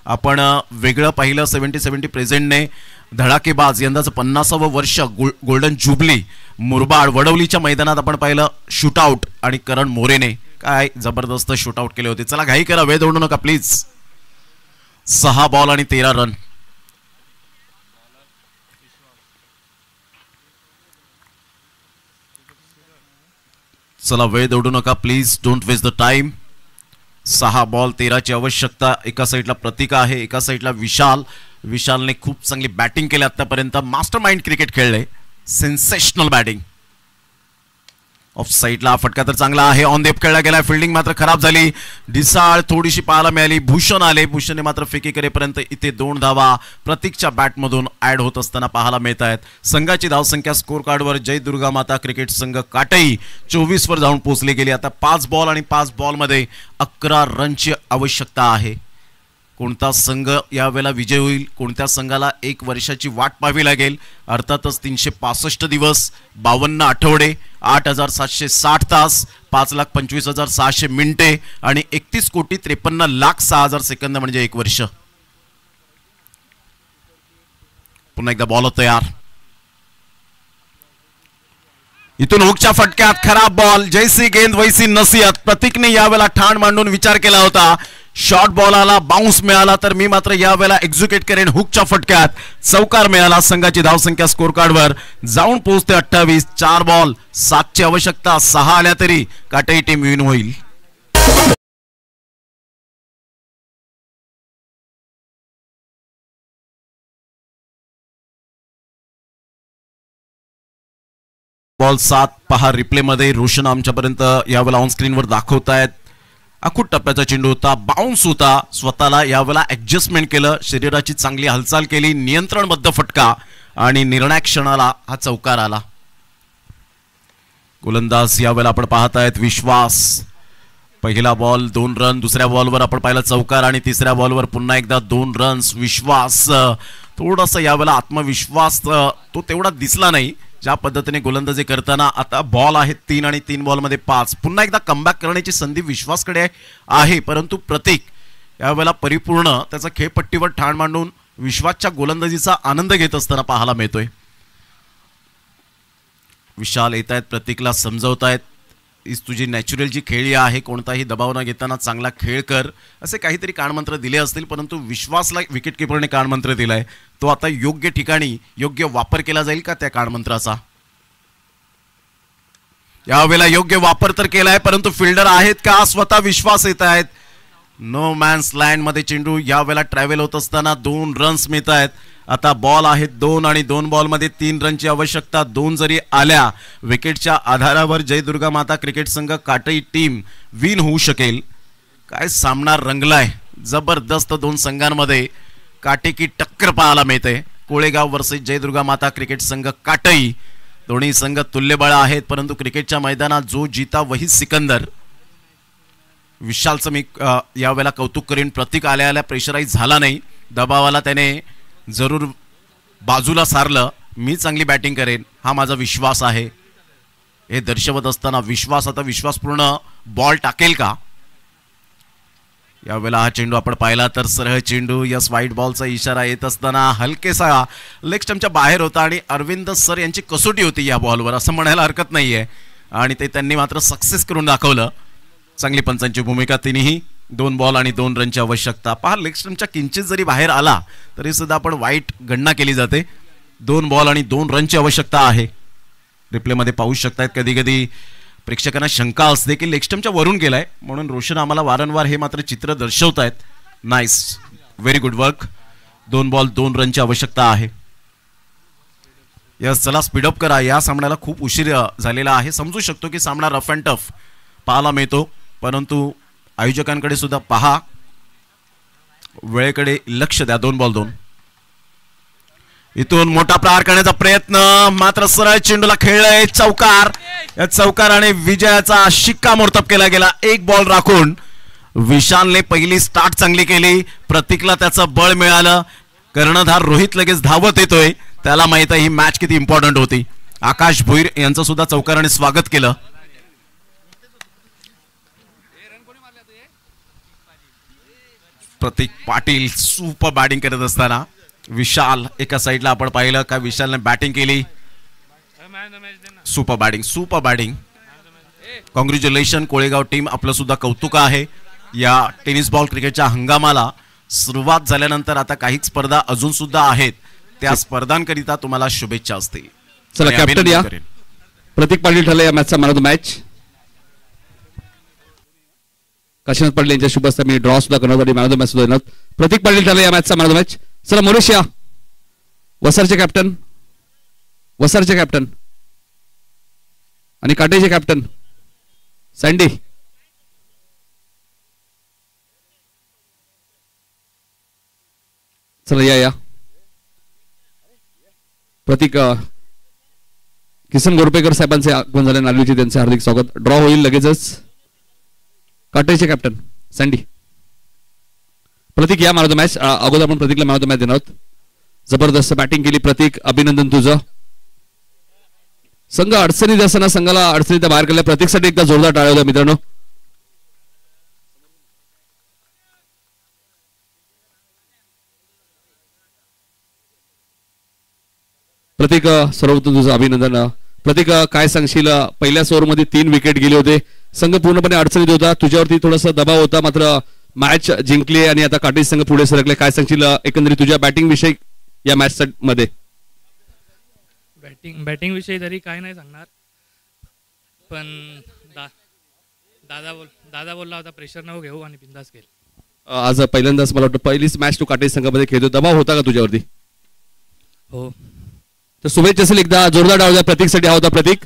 आपण वेगळं पाहिलं 70-70 प्रेझेंटने धडाकेबाज यंदाचं 50वं वर्ष गोल्डन जुबली मुरबाड वडवलीच्या मैदानात आपण पाहिलं शूटआउट आणि करण मोरेने काय जबरदस्त शूटआउट केले होते. चला घाई करा, वेळ दौडू नका प्लीज. 6 बॉल आणि 13 रन. चला वेळ दौडू नका please, don't waste the time. 6 ball 13 ची आवश्यकता. एका साईडला प्रतीक आहे, एका साईडला विशाल. विशालने खूप चांगली बॅटिंग केली आतापर्यंत. मास्टर माइंड क्रिकेट खेळले, सेन्सेशनल बॅटिंग. ऑफ साईडला फटका तर चांगला आहे, ऑन देप खेळला गेला. फिल्डिंग मात्र खराब झाली. ढिसाळ थोडीशी पाहायला मिळाली. भूषण आले, भूषणने मात्र फेकी करेपर्यंत इथे 2 धावा प्रतीकच्या बॅटमधून ऍड होत असताना पाहायला मिळत आहेत. संघाची धावसंख्या स्कोर कार्डवर जय दुर्गा माता क्रिकेट संघ काटई 24 वर जाऊन पोहोचली गेली. आता 5 बॉल आणि 5 बॉलमध्ये 11 रनची आवश्यकता आहे. कोणता संघ यावेळेला विजय होईल, कोणत्या संघाला 1 वर्षाची वाट पाहावी लागेल. अर्थातच 365 दिवस, 52 आठवडे, 8,760 तास, 5,25,600 मिनिटे आणि 31,53,06,000 सेकंद म्हणजे 1 वर्ष. पुन्हा एकदा बॉल तयार. इथून हुकच्या फटक्यात खराब बॉल. जैसी गेंद वैसी नसीहत. प्रतीकने यावेळेला ठाण मांडून विचार केला होता. शॉर्ट बॉलाला बाउन्स मिळाला तर मी मात्र यावेळेला एक्झिक्यूट करेन. हुकच्या फटक्यात चौकार मिळाला. संघाची धावसंख्या स्कोर कार्डवर जाऊन पोहोचते 28. 4 बॉल 7 ची आवश्यकता. 6 आल्या तरी काटई टीम विन होईल. बॉल 7 पहा रिप्ले मध्ये. रोशन आमच्यापर्यंत यावेळेला ऑन स्क्रीनवर दाखवतायत. अखूट टप्प्याचा चेंडू होता, बाउन्स होता. स्वतःला यावेळेला ऍडजस्टमेंट केलं, शरीराची चांगली हालचाल केली, नियंत्रणबद्ध फटका आणि निर्णायक क्षणाला हा चौकार आला. गोलंदाज यावेळेला आपण पाहतायत विश्वास. पहिला बॉल 2 रन, दुसऱ्या बॉलवर आपण पाहिला चौकार आणि तिसऱ्या बॉलवर पुन्हा एकदा 2 रन्स. विश्वास थोडासा यावेळेला आत्मविश्वास तो तेवढा दिसला नाही ज्या पद्धतीने गोलंदाजी करताना. आता बॉल आहेत 3 आणि 3 बॉलमध्ये 5. पुन्हा एकदा कमबॅक करण्याची संधी विश्वासकडे आहे, परंतु प्रतीक यावेळेला परिपूर्ण त्याचा खेळपट्टीवर ठाण मांडून विश्वासच्या गोलंदाजीचा आनंद घेत असताना पाहायला मिळतोय. विशाल येत आहेत, प्रतीकला समजवतायत, तुझी नॅचरल जी खेळी आहे, कोणताही दबाव न घेताना चांगला खेळ कर, असे काहीतरी कानमंत्र दिले असतील. परंतु विश्वासला विकेट किपरने कानमंत्र दिलाय, तो आता योग्य ठिकाणी योग्य वापर केला जाईल का त्या कानमंत्राचा? यावेळेला योग्य वापर तर केलाय, परंतु फिल्डर आहेत का? स्वतः विश्वास येत आहेत. नो मॅन्स लँड मध्ये चेंडू यावेळेला ट्रॅव्हल होत असताना 2 रन्स मिळत आहेत. आता बॉल आहेत 2 आणि 2 बॉलमध्ये 3 रनची आवश्यकता. 2 जरी आल्या विकेटच्या आधारावर जय दुर्गा माता क्रिकेट संघ काटई टीम विन होऊ शकेल. काय सामना रंगलाय, जबरदस्त 2 संघांमध्ये काटेकी टक्कर पाहायला मिळते. कोळेगाव वर्सेस जय दुर्गा माता क्रिकेट संघ काटई. दोन्ही संघ तुल्यबळ आहेत, परंतु क्रिकेटच्या मैदानात जो जीता वही सिकंदर. विशालचं मी यावेळेला कौतुक करीन, प्रतीक आल्या आल्या प्रेशराईज झाला नाही, दबावाला त्याने जरूर बाजूला सारलं. मी चांगली बॅटिंग करेन हा माझा विश्वास आहे हे दर्शवत असताना विश्वास आता विश्वासपूर्ण बॉल टाकेल का? यावेळेला हा चेंडू आपण पाहिला तर सरळ चेंडू, यस व्हाईट बॉलचा इशारा येत असताना हलकेसा लेग स्टंपच्या बाहेर होता आणि अरविंद सर यांची कसोटी होती या बॉलवर असं म्हणायला हरकत नाहीये आणि ते त्यांनी मात्र सक्सेस करून दाखवलं. चांगली पंचांची भूमिका. तिन्ही 2 बॉल आणि 2 रनची आवश्यकता. पहा लेग स्टंपच्या किंचित जरी बाहेर आला तरी सुद्धा आपण वाईट गणना केली जाते. 2 बॉल आणि 2 रनची आवश्यकता आहे. रिप्लेमध्ये पाहू शकतायत कधी कधी प्रेक्षकांना शंका असते की लेग स्टंपच्या वरून गेलाय, म्हणून रोशन आम्हाला वारंवार हे मात्र चित्र दर्शवतायत. Nice, very good work. 2 ball 2 रनची आवश्यकता आहे. यस, चला स्पीडअप करा, या सामन्याला खूप उशीर झालेला आहे. समजू शकतो की सामना रफ अँड टफ पाहायला मिळतो, परंतु आयोजकांकडे सुद्धा पहा, वेळेकडे लक्ष द्या. 2 बॉल 2. इथून मोठा प्रहार करण्याचा प्रयत्न, मात्र सरळ चेंडूला खेळलाय चौकार. या चौकाराने विजयाचा शिक्कामोर्तब केला गेला. 1 बॉल राखून विशालने पहिली स्टार्ट चांगली केली, प्रतीकला त्याचं बळ मिळालं. कर्णधार रोहित लगेच धावत येतोय, त्याला माहित आहे ही मॅच किती इम्पॉर्टंट होती. आकाश भोईर यांचं सुद्धा चौकाराने स्वागत केलं. प्रतीक पाटील सुपर बॅटिंग करत असताना विशाल एका साईडला आपण पाहिलं का विशालने बॅटिंग केली. Super batting. Congratulation Kolegaon team, आपलं सुद्धा कौतुक आहे. या टेनिस बॉल क्रिकेटच्या हंगामाला सुरुवात झाल्यानंतर आता काही स्पर्धा अजून सुद्धा आहेत, त्या स्पर्धांकरिता तुम्हाला शुभेच्छा असतील. चला कॅप्टन या, प्रतीक पाटील ठरले या मॅचचा man of the match. Kashinath Patil यांच्या शुभ हस्ते मी ड्रॉ सुद्धा करणार आणि मॅन ऑफ द मॅच सुद्धा देणार. प्रतीक पाटील ठरला या मॅचचा मॅन ऑफ द मॅच. चला मोरेश या, वसारचे कॅप्टन आणि काटेचे कॅप्टन सँडी. चला या प्रतीक किसन गोरपेकर साहेबांचे आगमन झाले नागरिकचे, त्यांचे हार्दिक स्वागत. ड्रॉ होईल लगेचच. काटेचे कॅप्टन सँडी. प्रतीक या मॅन ऑफ द मॅच. अगोदर आपण प्रतीकला मॅन ऑफ द मॅच देणार आहोत. जबरदस्त बॅटिंग केली प्रतीक, अभिनंदन तुझं. संघ अडचणीत असताना संघाला अडचणीत बाहेर काढल्या. प्रतीकसाठी एकदा जोरदार टाळ्या होत्या मित्रांनो. प्रतीक सर्वप्रथम तुझं अभिनंदन. प्रतीक काय सांगशील, पहिल्याच ओव्हरमध्ये 3 विकेट गेले होते, संघ पूर्णपणे अडचणीत होता, तुझ्यावरती थोडासा दबाव होता, मात्र मॅच जिंकली आणि आता काटेज संघ पुढे सरकले. काय सांगशील एकंदरीत तुझ्या बॅटिंग विषयी या मॅच मध्ये? बॅटिंग विषयी तरी काय नाही सांगणार, पण दादा बोलला होता प्रेशर नको घेऊ आणि बिंदास खेळ. आज पहिल्यांदाच मला वाटतं पहिलीच मॅच तू काटेज संघामध्ये खेळतो, दबाव होता का तुझ्यावरती? हो. तर शुभेच्छा असेल एकदा जोरदार डाव द्या प्रतीकसाठी. हा होता प्रतीक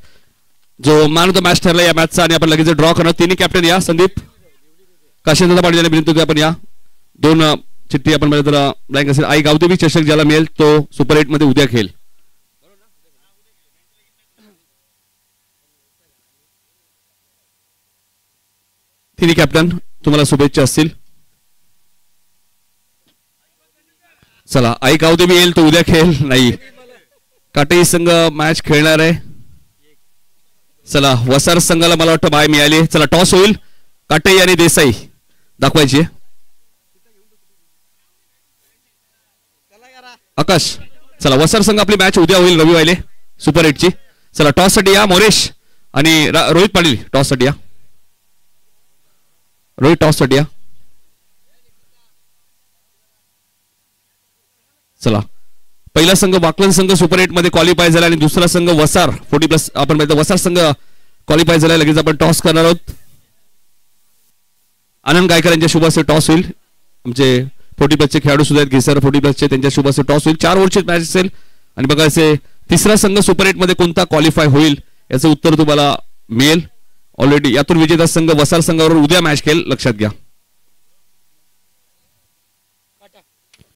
जो मॅन ऑफ द मॅच ठरला या मॅचचा. आणि आपण लगेच ड्रॉ करणार. तिन्ही कॅप्टन या. संदीप काशीनाथ पाटील यांना विनंती होती आपण या. 2 चिठ्ठी आपण त्याला ब्लँक असेल. आई गावदेवी चषक ज्याला मिळेल तो सुपर 8 मध्ये उद्या खेळ. तिन्ही कॅप्टन तुम्हाला शुभेच्छा असतील. चला आई गावदेवी येईल तो उद्या खेळ नाही. काटेज संघ मॅच खेळणार आहे. चला वसार संघाला मला वाटतं बाय मिळाली. चला टॉस होईल. काटे आणि देसाई दाखवायची. आकाश. चला वसार संघ आपली मॅच उद्या होईल रविवारी सुपर 8 ची. चला टॉस साठी या मोरेश आणि रोहित पाटील. टॉस साठी या रोहित. टॉस साठी या. चला पहिला संघ वाकलन संघ सुपर 8 मध्ये क्वालिफाय झाला आणि दुसरा संघ वसार 40+ आपण वसार संघ क्वालिफाय झाला. लगेच आपण टॉस करणार आहोत. आनंद गायकर यांच्या शुभ हस्ते टॉस होईल. आमचे 40+ चे खेळाडू सुद्धा आहेत, घिसर 40+ चे, त्यांच्या शुभ हस्ते टॉस होईल. 4 ओव्हरची मॅच असेल आणि बघायचे तिसरा संघ सुपर 8 मध्ये कोणता क्वालिफाय होईल याचं उत्तर तुम्हाला मिळेल. ऑलरेडी यातून विजेता संघ वसार संघावर उद्या मॅच खेळ, लक्षात घ्या.